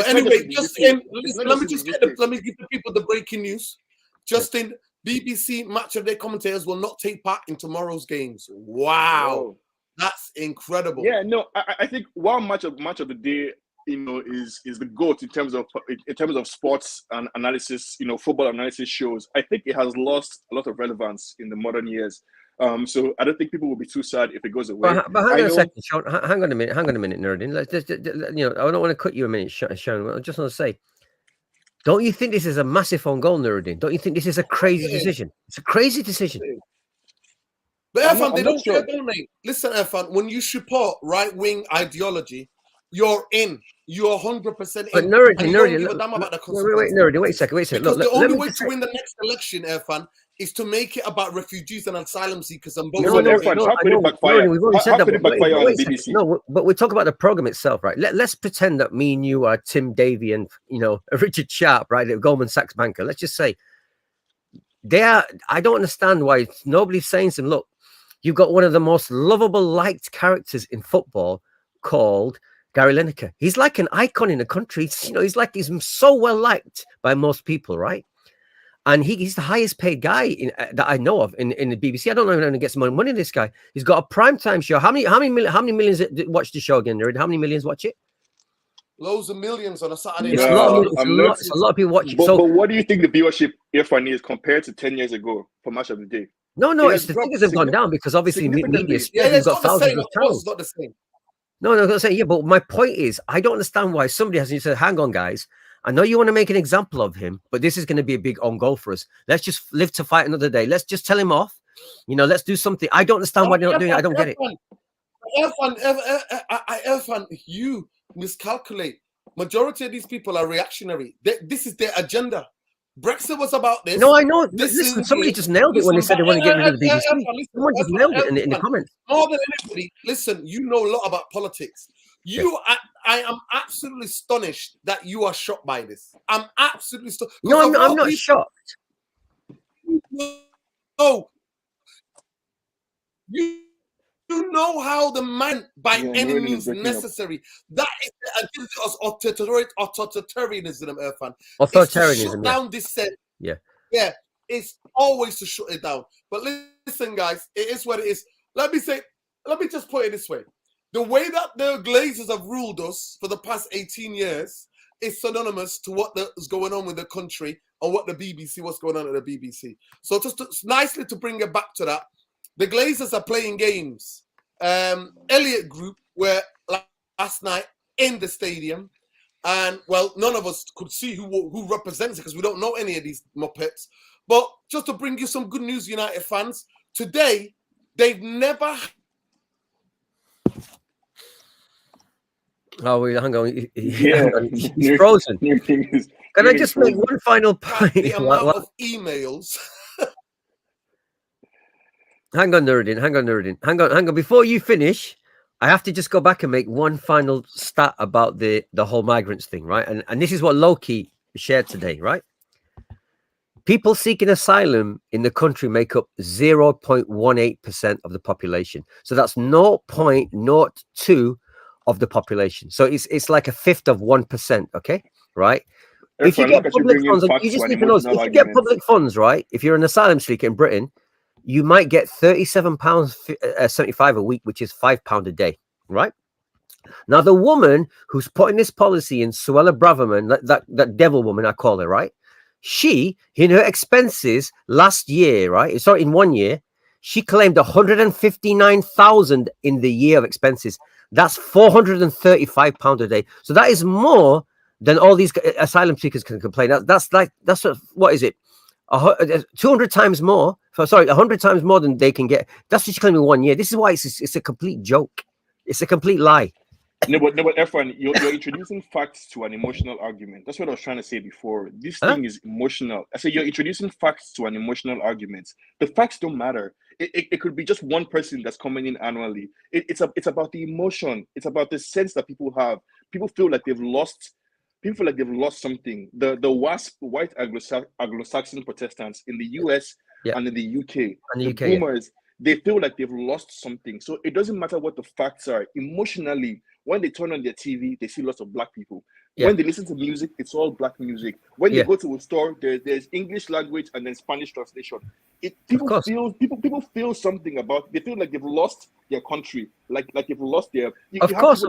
anyway, Justin, let me give the people the breaking news. Justin, BBC Match of Day commentators will not take part in tomorrow's games. Wow, that's incredible. Yeah, no, I think one match of the day, is the GOAT in terms of sports and analysis, football analysis shows. I think it has lost a lot of relevance in the modern years. So I don't think people will be too sad if it goes away. But hang on a second, Sean. Hang on a minute, Nuruddin. I don't want to cut you a minute, Sean. I just want to say, don't you think this is a massive own goal, Nuruddin? Don't you think this is a crazy decision? It's a crazy decision. But Irfan, they don't care, don't they? Listen, Irfan, when you support right-wing ideology, you're in. You're 100% But in. Nuruddin, And you don't give a damn about the consequences. Nuruddin, wait a second. Because Look, the let only me way just to say, win the next election, Irfan, is to make it about refugees and asylum seekers and No, both. but Irfan, how could it backfire? Nuruddin, we've already said How that. could it But backfire on wait the a second. BBC? No, but we talk about the program itself, right? Let's pretend that me and you are Tim Davie and Richard Sharp, right? The Goldman Sachs banker. Let's just say I don't understand why nobody's saying to them, look, you've got one of the most lovable, liked characters in football called Gary Lineker. He's like an icon in the country. He's so well liked by most people, right? And he's the highest paid guy that I know of in the BBC. I don't know if anyone gets more money. This guy, he's got a primetime show. How many millions watch the show again, Nerd? How many millions watch it? Loads of millions on a Saturday It's night. a lot of people watch it. But what do you think the viewership Irfan is compared to 10 years ago for Match of the Day? No, It it's has the dropped figures have gone down because obviously media Yeah, spread. it's You've got not the thousands same. of Of course, channels. it's not the same. No, I'm going to say, yeah, but my point is, I don't understand why somebody hasn't said, hang on, guys. I know you want to make an example of him, but this is going to be a big on goal for us. Let's just live to fight another day. Let's just tell him off. Let's do something. I don't understand why they're not doing it. I don't get it. Irfan, you miscalculate. Majority of these people are reactionary. This is their agenda. Brexit was about this. No, I know. Listen, somebody just nailed it when they said they want to get rid of the BBC. Someone just nailed it in the comments. More than anybody, listen, you know a lot about politics. I am absolutely astonished that you are shocked by this. I'm absolutely astonished. No, I'm not shocked. No. You know how the man, by any means necessary, that is the authoritarianism, Irfan. Authoritarianism, shut down this set. Yeah. It's always to shut it down. But listen, guys, it is what it is. Let me just put it this way. The way that the Glazers have ruled us for the past 18 years is synonymous to what is going on with the country and what's going on at the BBC. So just nicely to bring it back to that, the Glazers are playing games. Elliott Group were last night in the stadium, and well, none of us could see who represents it because we don't know any of these Muppets. But just to bring you some good news, United fans, today they've never. Oh, wait, hang on. He's frozen. Can I just make one final point? The amount of emails. Hang on, Nuruddin. Hang on. Before you finish, I have to just go back and make one final stat about the whole migrants thing, right? And this is what Loki shared today, right? People seeking asylum in the country make up 0.18% of the population. So that's 0.02 of the population. So it's like a fifth of 1%, okay? Right? If you get public funds, you just need to know, if you get public funds, right? If you're an asylum seeker in Britain, you might get £37.75 a week, which is £5 a day, right? Now, the woman who's putting this policy in, Suella Braverman, that devil woman, I call her, right? She, in her expenses last year, right? Sorry, in 1 year, she claimed 159,000 in the year of expenses. That's £435 a day. So that is more than all these asylum seekers can complain. That's what is it? 200 times more. 100 times more than they can get. That's what she's claiming in 1 year. This is why it's a complete joke. It's a complete lie. No, but Efran, you're introducing facts to an emotional argument. That's what I was trying to say before. This thing is emotional. I say you're introducing facts to an emotional argument. The facts don't matter. It could be just one person that's coming in annually. It's about the emotion. It's about the sense that people have. People feel like they've lost something. The WASP, white Anglo-Saxon Protestants in the US and in the UK, the boomers, they feel like they've lost something. So it doesn't matter what the facts are. Emotionally, when they turn on their TV, they see lots of black people. When they listen to music, it's all black music. When you go to a store, there's English language and then Spanish translation. People feel something about. They feel like they've lost their country, like they've lost their. Of course.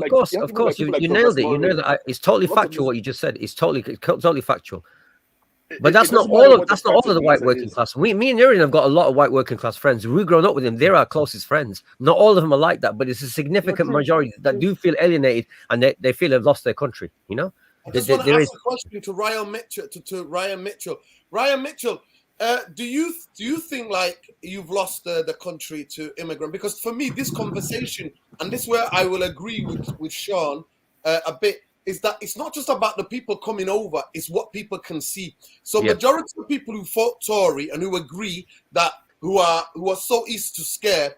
You nailed it. You know that it's totally factual what you just said. It's totally factual. But that's not all of the white working class. Me and Nuruddin have got a lot of white working class friends. We've grown up with them. They're our closest friends. Not all of them are like that, but it's a significant majority that do feel alienated and they feel they've lost their country. You know. I just want to ask a question to Ryan Mitchell. Ryan Mitchell, do you think like you've lost the country to immigrant? Because for me, this conversation, and this is where I will agree with Sean, a bit is that it's not just about the people coming over, it's what people can see. So Yeah. majority of people who fought Tory and who agree that who are so easy to scare,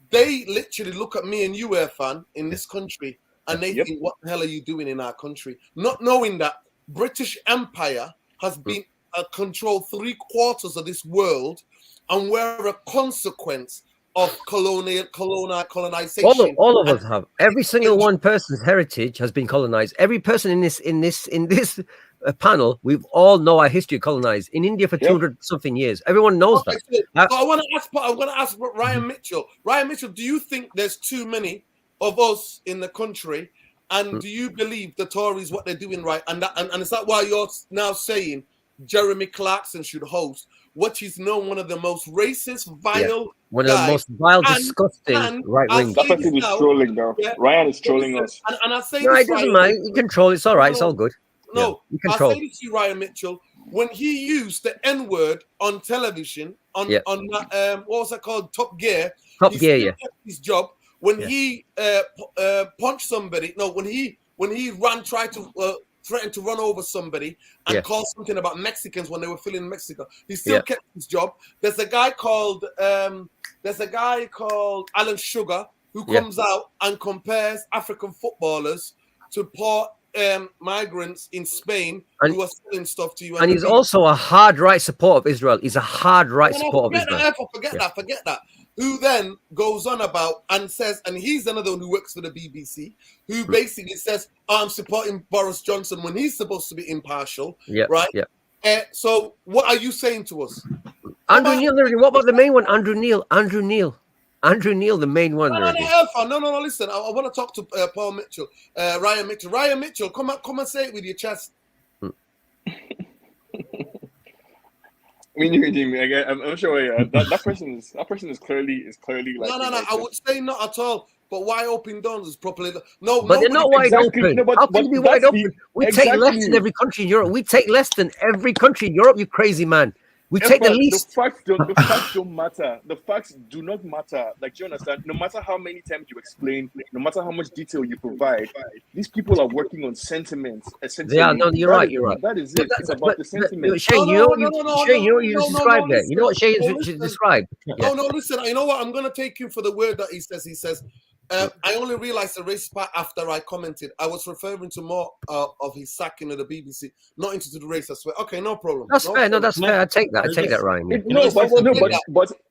they literally look at me and you, Irfan, in this country, and they Yep. think, what the hell are you doing in our country? Not knowing that British Empire has been controlled 3/4 of this world, and we're a consequence of colonization. All of us have. Every single one person's heritage has been colonized. Every person in this panel, we've all know our history of colonized in India for 200 something years. Everyone knows Okay, that. so I want to ask Ryan Mitchell. Ryan Mitchell, do you think there's too many of us in the country, and do you believe the Tories what they're doing right? And is that why you're now saying Jeremy Clarkson should host, which is known one of the most racist, vile, one of the most vile, disgusting right wing. That person is trolling now. Yeah. Ryan is trolling us. And I say No, this, it doesn't Ryan, matter. You control. It's all right. It's all good. No, you I control. say this to you, Ryan Mitchell. When he used the N-word on television, on that, what was that called? Top Gear. Top Gear, yeah. Kept his job. When he punched somebody, no, when he tried to threaten to run over somebody and call something about Mexicans when they were filling Mexico, he still kept his job. There's a guy called Alan Sugar who comes out and compares African footballers to poor migrants in Spain who are selling stuff to you. And he's also a hard right supporter of Israel. He's a hard right supporter of Israel. Forget that. Who then goes on about and says, and he's another one who works for the BBC, who basically says, I'm supporting Boris Johnson when he's supposed to be impartial. Right? Yeah. So what are you saying to us? Andrew Neil, what about the main one? Andrew Neil, the main one. No, listen, I want to talk to Paul Mitchell, Ryan Mitchell. Ryan Mitchell, come and say it with your chest. I mean, I'm sure that person is clearly like. No. I would say not at all. But why open doors is properly no. But they're not wide open. No, How can you be wide open? We take less than every country in Europe. We take less than every country in Europe. You crazy man. We take the least. The facts don't matter. The facts do not matter. Like, do you understand? No matter how many times you explain, no matter how much detail you provide, these people are working on sentiments. They are. No, you're right. You're right. That is it. It's about the sentiment. Shane, you know what you described there. You know what Shane described. No, listen. You know what? I'm gonna take you for the word that he says. He says. I only realized the race part after I commented. I was referring to more of his sacking of the BBC, not into the race. I swear. Okay, no problem. That's fair. No, that's fair. I take that, Ryan.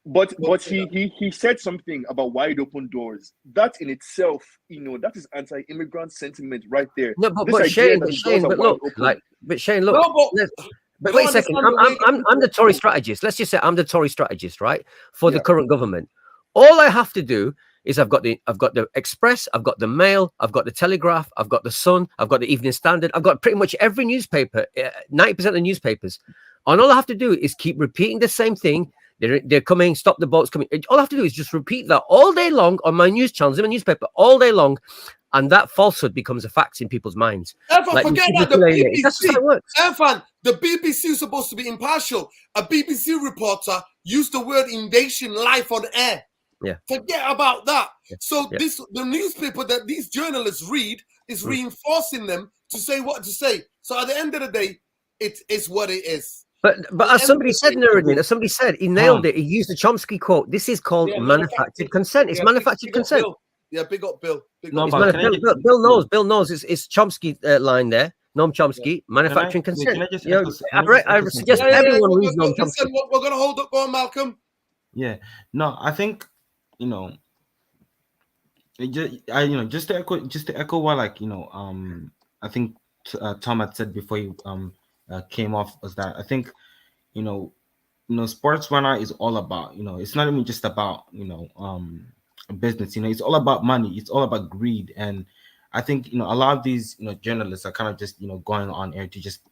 But he said something about wide open doors. That in itself, that is anti-immigrant sentiment right there. No, but Shane, look. But wait a second. I'm the Tory strategist. Let's just say I'm the Tory strategist, right, for the current government. All I have to do is I've got the Express, I've got the Mail, I've got the Telegraph, I've got the Sun, I've got the Evening Standard, I've got pretty much every newspaper, 90% of the newspapers. And all I have to do is keep repeating the same thing. They're coming, stop the boats coming. All I have to do is just repeat that all day long on my news channels, in my newspaper, all day long. And that falsehood becomes a fact in people's minds. Irfan, forget that. The BBC, that's how it works. Irfan, the BBC is supposed to be impartial. A BBC reporter used the word invasion live on air. Yeah. Forget about that. So the newspaper that these journalists read is reinforcing them to say what to say. So at the end of the day, it is what it is. But as somebody said, Nuruddin, he nailed it. He used the Chomsky quote. This is called manufactured consent. It's manufactured consent. Big up, Bill. Bill knows. It's Chomsky line there. Noam Chomsky, manufacturing consent. I suggest everyone reads Noam Chomsky. We're going to hold up on Malcolm. Yeah. No, I think, just to echo what I think Tom had said before he came off was that I think sports runner is all about it's not even just about business. It's all about money. It's all about greed. And I think a lot of these journalists are kind of just going on air to just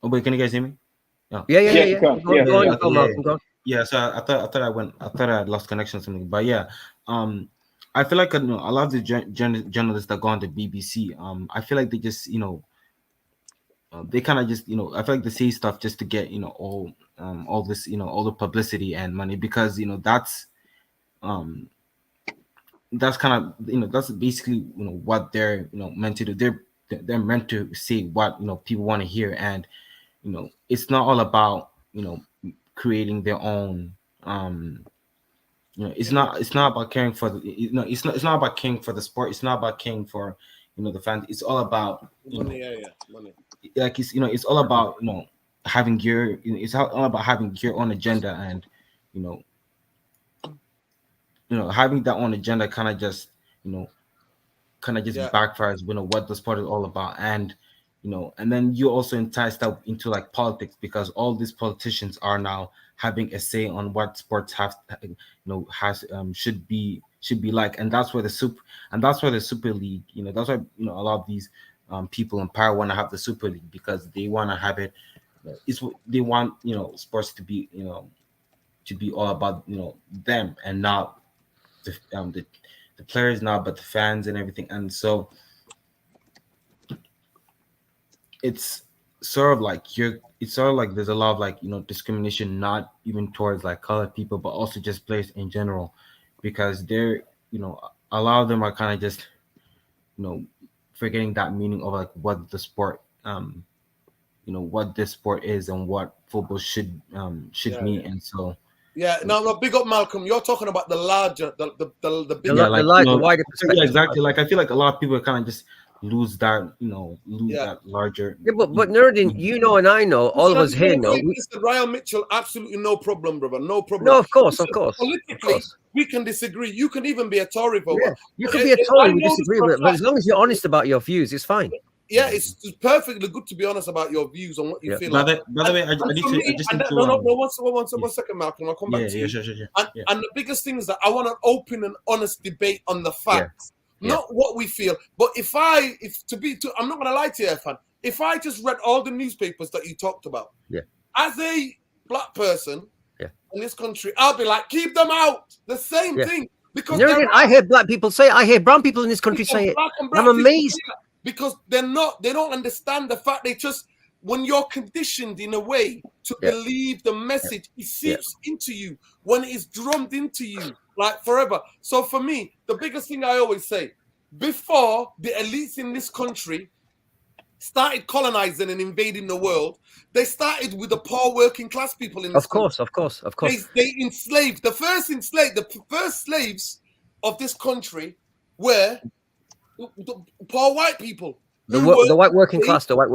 wait, can you guys hear me? Yeah, so I thought I had lost connection or something, but I feel like a lot of the journalists that go on the BBC, I feel like they just they kind of just I feel like they say stuff just to get all this all the publicity and money, because that's that's kind of, that's basically, what they're, meant to do. They're meant to say what, people want to hear. And it's not all about, creating their own, it's not about caring for the, it's not about caring for the sport. It's not about caring for, the fans. It's all about, Money, money. like, it's all about, having your, it's all about having your own agenda. And you know having that own agenda kind of just, Yeah. backfires, what the sport is all about. And and then you also entice that into like politics, because all these politicians are now having a say on what sports have, has should be like. And that's where the Super League, that's why, a lot of these people in power want to have the Super League, because they want to have it, they want, sports to be, to be all about, them, and not the players now, but the fans and everything. And so it's sort of like there's a lot of like, discrimination, not even towards like colored people, but also just players in general, because they're, a lot of them are kind of just, forgetting that meaning of like what the sport, what this sport is and what football should mean. And so no, big up Malcolm. You're talking about the larger, the bigger, the wider perspective. Yeah, exactly. Like, I feel like a lot of people kind of just lose that, that larger. Yeah, but Nuruddin, and I know, all of us here know. Mr. Ryan Mitchell, absolutely no problem, brother. No problem. No, of course. Politically, we can disagree. You can even be a Tory voter. Yeah, you can be a Tory, we disagree with it, but as long as you're honest about your views, it's fine. Yeah, it's perfectly good to be honest about your views on what you feel. By the way, I just need to. One second, Malcolm. I'll come back to you. Sure. And the biggest thing is that I want an open and honest debate on the facts, not what we feel. But I'm not gonna lie to you, Irfan. If I just read all the newspapers that you talked about, as a black person in this country, I'll be like, keep them out. The same thing. Because I hear black people say it. I hear brown people in this country say it. I'm amazed. Because they don't understand the fact when you're conditioned in a way to believe the message, it seeps into you when it's drummed into you like forever. So for me, the biggest thing I always say, before the elites in this country started colonizing and invading the world, they started with the poor working class people in this country. Of course. They enslaved. The first slaves of this country were the poor white people, the white working class, they were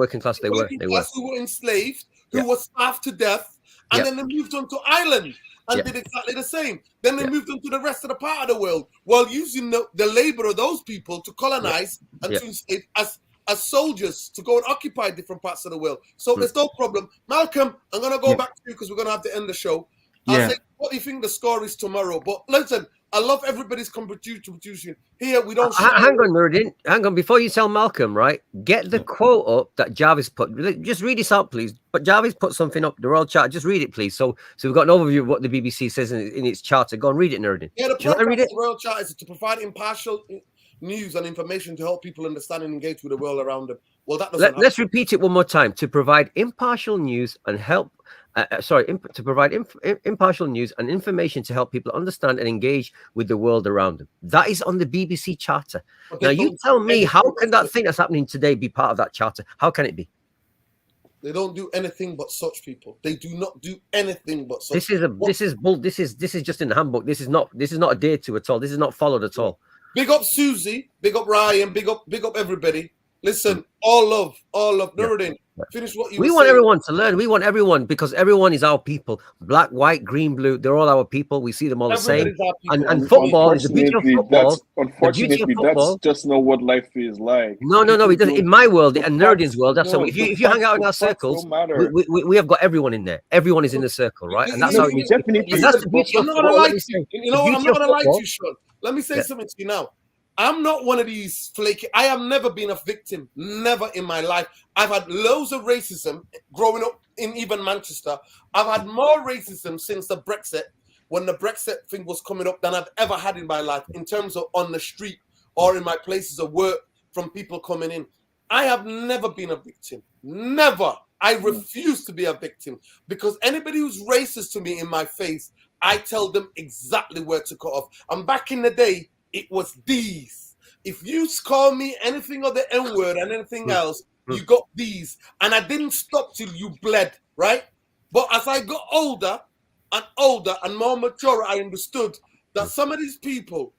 who were enslaved, who were starved to death, and then they moved on to Ireland and did exactly the same. Then they moved on to the rest of the part of the world, while using the labor of those people to colonize and to enslave as soldiers to go and occupy different parts of the world. So there's no problem. Malcolm, I'm gonna go back to you because we're gonna have to end the show. I'll say, what do you think the score is tomorrow? But listen, I love everybody's contribution. Here, we don't... Hang on, Nuruddin. Hang on. Before you tell Malcolm, right, get the quote up that Jarvis put. Just read this out, please. But Jarvis put something up, the Royal Charter. Just read it, please. So we've got an overview of what the BBC says in its charter. Go and read it, Nuruddin. Yeah, the purpose of the Royal Charter is to provide impartial news and information to help people understand and engage with the world around them. Well, that doesn't let's repeat it one more time. To provide impartial news and help... to provide impartial news and information to help people understand and engage with the world around them. That is on the BBC Charter. Now, you tell me, how can that thing that's happening today be part of that charter? How can it be? They don't do anything but such, people. They do not do anything but such. This is just in the handbook. This is not adhered to at all. This is not followed at all. Big up Susie, big up Ryan, big up everybody. Listen, all love. Nuruddin, finish what you We want everyone to learn. We want everyone, because everyone is our people. Black, white, green, blue, they're all our people. We see them all the same. And football is the beauty of football. Unfortunately, that's just not what life is like. No, it doesn't. In my world, and Nuruddin's world, that's how. If you hang out in our circles, we have got everyone in there. Everyone is in the circle, right? And that's how you definitely. That's the beauty of football. I'm not gonna lie to you, Sean. Let me say something to you now. I'm not one of these flaky. I have never been a victim. Never in my life. I've had loads of racism growing up in even Manchester. I've had more racism since the Brexit, when the Brexit thing was coming up, than I've ever had in my life, in terms of on the street or in my places of work from people coming in. I have never been a victim. Never. I refuse to be a victim, because anybody who's racist to me in my face, I tell them exactly where to cut off. And back in the day, it was these. If you call me anything of the N-word and anything else, you got these. And I didn't stop till you bled, right? But as I got older and more mature, I understood that some of these people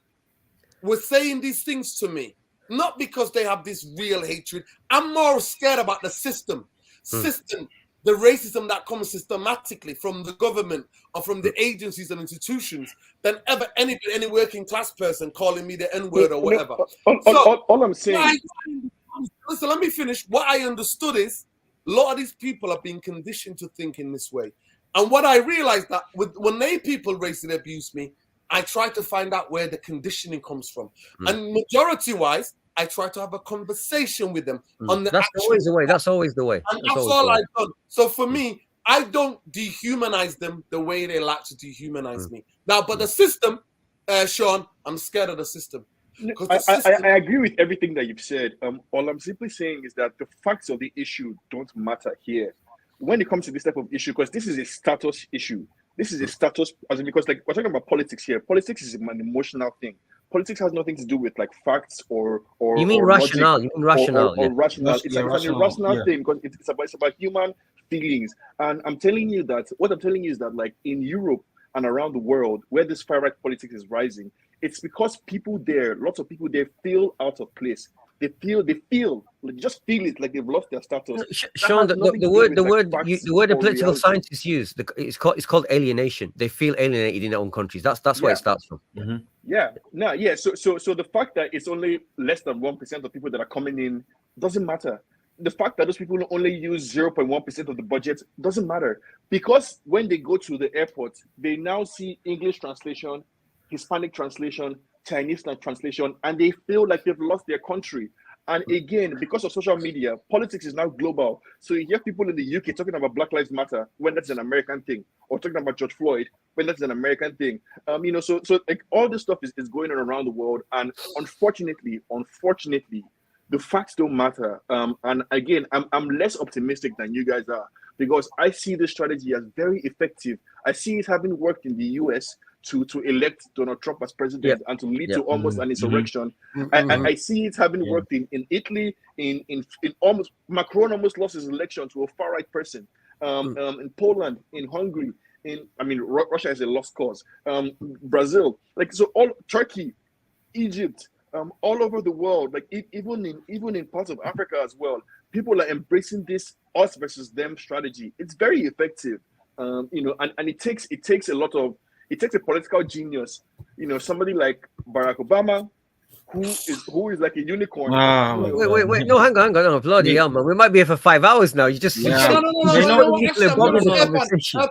were saying these things to me, not because they have this real hatred. I'm more scared about the system. The racism that comes systematically from the government or from the agencies and institutions than ever any working class person calling me the N-word or whatever. All I'm saying. Listen, let me finish. What I understood is a lot of these people are being conditioned to think in this way. And what I realized that when they people racially abuse me, I try to find out where the conditioning comes from. And majority-wise, I try to have a conversation with them on the That's always the way. That's always the way. And that's all I've done. So for me, I don't dehumanize them the way they like to dehumanize me. Now, but the system, Sean, I'm scared of the system. I agree with everything that you've said. All I'm simply saying is that the facts of the issue don't matter here. When it comes to this type of issue, because this is a status issue. This is a status, because like we're talking about politics here. Politics is an emotional thing. Politics has nothing to do with like facts or you mean or rationale? logic, you mean rationale? or rational. It's an rational, irrational thing because it's about human feelings. And I'm telling you that like in Europe and around the world where this far right politics is rising, it's because lots of people there feel out of place. They feel, just feel it like they've lost their status. Sean, the word the political scientists use, it's called alienation. They feel alienated in their own countries. That's where it starts from. So the fact that it's only less than 1% of people that are coming in doesn't matter. The fact that those people only use 0.1% of the budget doesn't matter, because when they go to the airport, they now see English translation, Hispanic translation, Chinese translation, and they feel like they've lost their country. And again, because of social media, politics is now global. So you hear people in the UK talking about Black Lives Matter when that's an American thing, or talking about George Floyd when that's an American thing. So like all this stuff is going on around the world, and unfortunately, the facts don't matter. And again, I'm less optimistic than you guys are, because I see this strategy as very effective. I see it having worked in the US to elect Donald Trump as president and to lead to almost an insurrection. I see it having worked in Italy, in almost Macron almost lost his election to a far right person. In Poland, in Hungary, Russia is a lost cause. Brazil, Turkey, Egypt, all over the world, like even in parts of Africa as well, people are embracing this us versus them strategy. It's very effective, and it takes a political genius, somebody like Barack Obama, who is like a unicorn. Wait, no, hang on, bloody hell, man. We might be here for 5 hours now. You just no.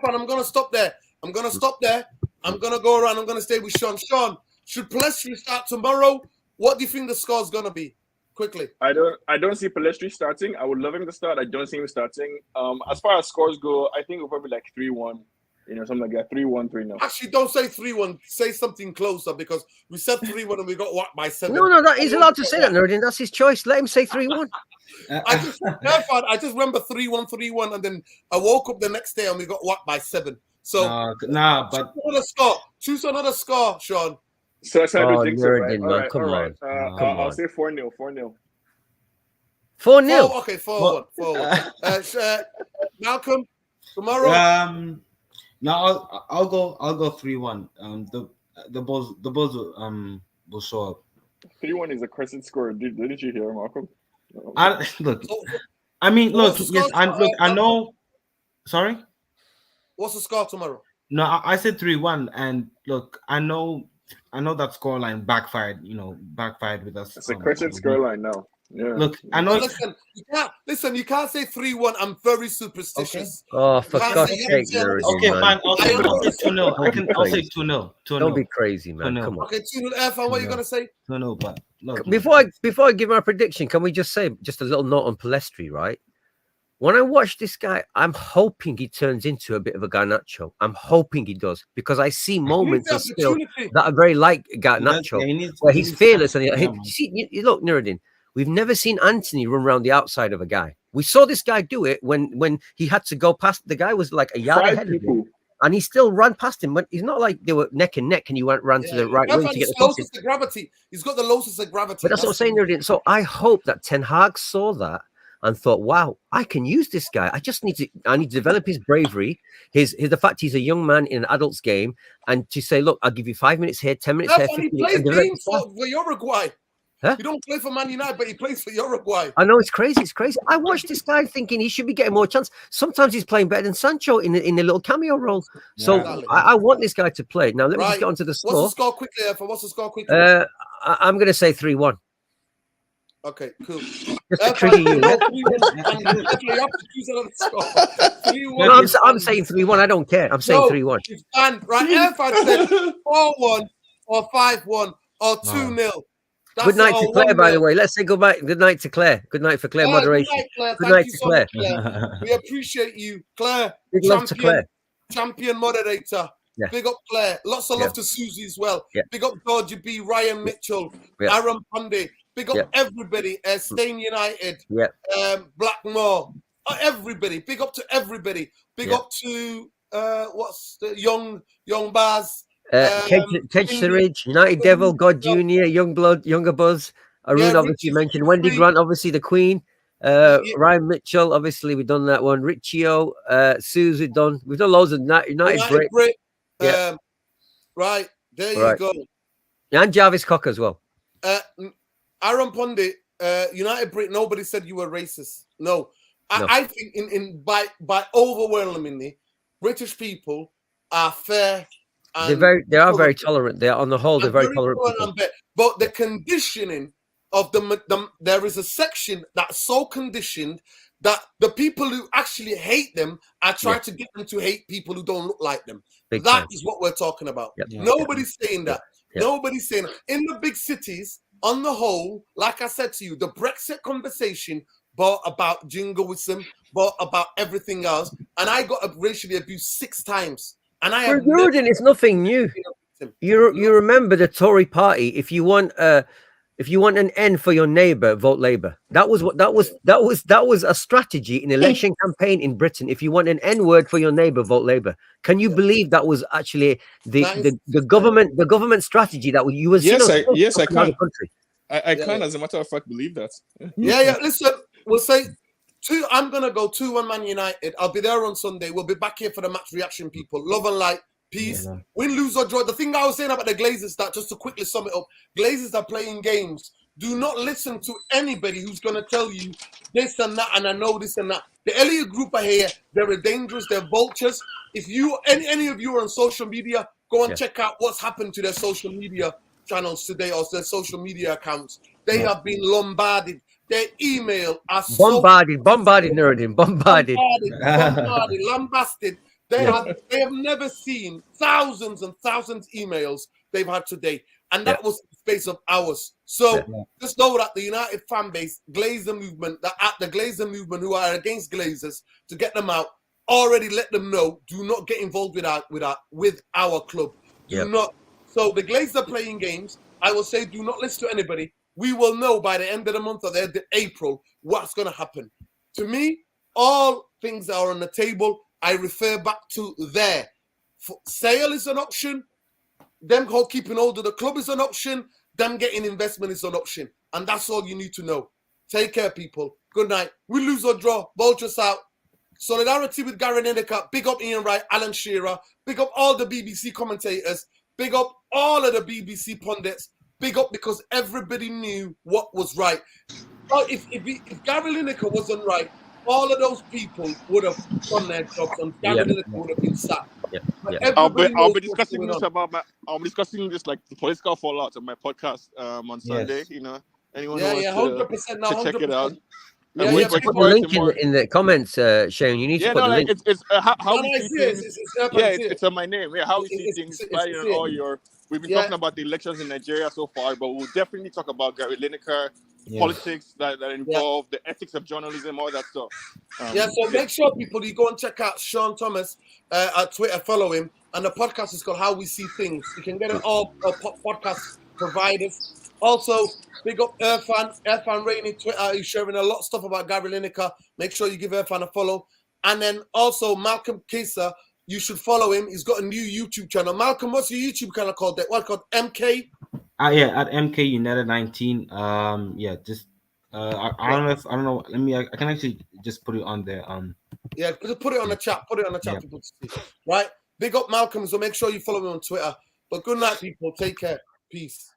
I'm gonna stop there. I'm gonna go around. I'm gonna stay with Sean. Sean, should Palestri start tomorrow? What do you think the score's gonna be? Quickly. I don't see Palestri starting. I would love him to start. I don't see him starting. As far as scores go, I think we'll probably like 3-1. Something like that. 3-1, 3-0. Actually, don't say 3-1. Say something closer, because we said 3-1 and we got whacked by 7. No, that he's allowed to say that, Nerdin. That's his choice. Let him say 3-1. I just remember 3-1, and then I woke up the next day and we got whacked by 7. So choose another score, Sean. So that's how I think so, right? Man, all come right. on. I'll say 4-0. 4-0. 4-0. Okay, 4-1. Malcolm, tomorrow. No, I'll go 3-1. The Bulls will show up. 3-1 is a crescent score. Didn't you hear, Malcolm? I know. Sorry. What's the score tomorrow? No, I said 3-1, and look, I know that scoreline backfired. Backfired with us. It's a crescent scoreline now. Yeah. Look, I know. Listen, you can't say 3-1. I'm very superstitious. Okay. Oh, for God's sake, okay, fine. I'll say 2-0. I'll say 2-0. Don't be crazy, man. Come on. Okay, 2-0. Irfan, what are you gonna say? No, but look. Before I give my prediction, can we just say just a little note on Palestri, right? When I watch this guy, I'm hoping he turns into a bit of a Garnacho. I'm hoping he does, because I see moments of skill that are very like Garnacho, where he's fearless. And look, Nuruddin, we've never seen Anthony run around the outside of a guy. We saw this guy do it when he had to go past. The guy was like a yard ahead of him. and he still ran past him. But he's not like they were neck and neck, and you ran to the right wing to get the cross in. Closest to gravity. He's got the closest to gravity. But that's what I'm saying there. So I hope that Ten Hag saw that and thought, "Wow, I can use this guy. I need to develop his bravery, the fact he's a young man in an adult's game, and to say, look, I'll give you 5 minutes here, 10 minutes here, 15 he minutes." plays games for Uruguay. Huh? He don't play for Man United, but he plays for Uruguay. I know it's crazy. It's crazy. I watched this guy thinking he should be getting more chance. Sometimes he's playing better than Sancho in a little cameo role. So I want this guy to play. Now let me just get onto the score. What's the score quickly, Erfa? What's the score quickly? I'm going to say 3-1. Okay, cool. Just to trigger you. No, I'm saying 3-1. I don't care. I'm saying 3-1. It's fine. Right, Erfa said 4-1 or 5-1 or 2-0. Good night to Claire, by the way. Let's say goodbye. Good night to Claire. Good night for Claire moderation. Good night to Claire. We appreciate you, Claire. Big love to Claire. Champion moderator. Yeah. Big up Claire. Lots of love to Susie as well. Yeah. Big up Georgie B, Ryan Mitchell, Aaron Pundy. Big up everybody. Stain United. Blackmore. Everybody. Big up to everybody. Big up to what's the young Baz. Kedge Surridge, United Devil, God Junior, Youngblood, Younger Buzz, Arun, obviously mentioned, Wendy Grant, obviously the Queen, Ryan Mitchell, obviously we've done that one, Riccio, Suze, we've done loads of United Brit. Right, there you go. And Jarvis Cocker as well. Aaron Pundit, United Brit, nobody said you were racist. No. I think by overwhelmingly, British people are fair. They are very tolerant. They are, on the whole, they're very tolerant. But the conditioning of there is a section that's so conditioned that the people who actually hate them are trying to get them to hate people who don't look like them. That is what we're talking about. Nobody's saying that. Nobody's saying that. In the big cities, on the whole, like I said to you, the Brexit conversation brought about jingoism, brought about everything else, and I got racially abused 6 times. And it's nothing new. You remember the Tory party? If you want an N for your neighbour, vote Labour. That was a strategy in election campaign in Britain. If you want an N word for your neighbour, vote Labour. Can you believe that was actually the government strategy that you were? Yes, I can. I can, as a matter of fact, believe that. Yeah. Listen, we'll say. I'm going to go 2-1 Man United. I'll be there on Sunday. We'll be back here for the match reaction, people. Love and light. Peace. Yeah. Win, lose, or draw. The thing I was saying about the Glazers, that just to quickly sum it up, Glazers are playing games. Do not listen to anybody who's going to tell you this and that, and I know this and that. The Elliott group are here. They're dangerous. They're vultures. If you, any of you are on social media, go and check out what's happened to their social media channels today or their social media accounts. They have been bombarded. Their email are bombarded, Nuruddin, bombarded, lambasted. They have never seen thousands and thousands of emails they've had today, and that was in the space of hours. So just know that the United fan base, Glazer movement, the Glazer movement who are against Glazers, to get them out, already let them know. Do not get involved with our club. Do not. So the Glazers are playing games. I will say, do not listen to anybody. We will know by the end of the month or the end of April what's going to happen. To me, all things are on the table. I refer back to there. Sale is an option. Them keeping hold of the club is an option. Them getting investment is an option. And that's all you need to know. Take care, people. Good night. We lose or draw. Vultures out. Solidarity with Gary Lineker. Big up Ian Wright, Alan Shearer. Big up all the BBC commentators. Big up all of the BBC pundits. Big up because everybody knew what was right. If Gary Lineker wasn't right, all of those people would have done their jobs and Gary Lineker would have been sacked. I'll be discussing this like the political fallout on my podcast on Sunday. You know, anyone who wants 100%. To check it out. You need to put the link in the comments, Shane. You need to put the link. It's how we see things. It's on my name. How we see things. All your. We've been talking about the elections in Nigeria so far, but we'll definitely talk about Gary Lineker, politics that involve the ethics of journalism, all that stuff. So make sure, people, you go and check out Sean Thomas at Twitter, follow him. And the podcast is called How We See Things. You can get it all podcast providers. Also, big up Irfan Rainey Twitter. He's sharing a lot of stuff about Gary Lineker. Make sure you give Irfan a follow. And then also Malcolm Kisa You should follow him. He's got a new YouTube channel. Malcolm, what's your YouTube channel called? What called MK? Yeah, at MK United 19. Yeah, just I don't know if I don't know. I can actually just put it on there. Yeah, just put it on the chat. Put it on the chat, Yeah. people to see. Right? Big up Malcolm, so make sure you follow me on Twitter. But good night, people. Take care. Peace.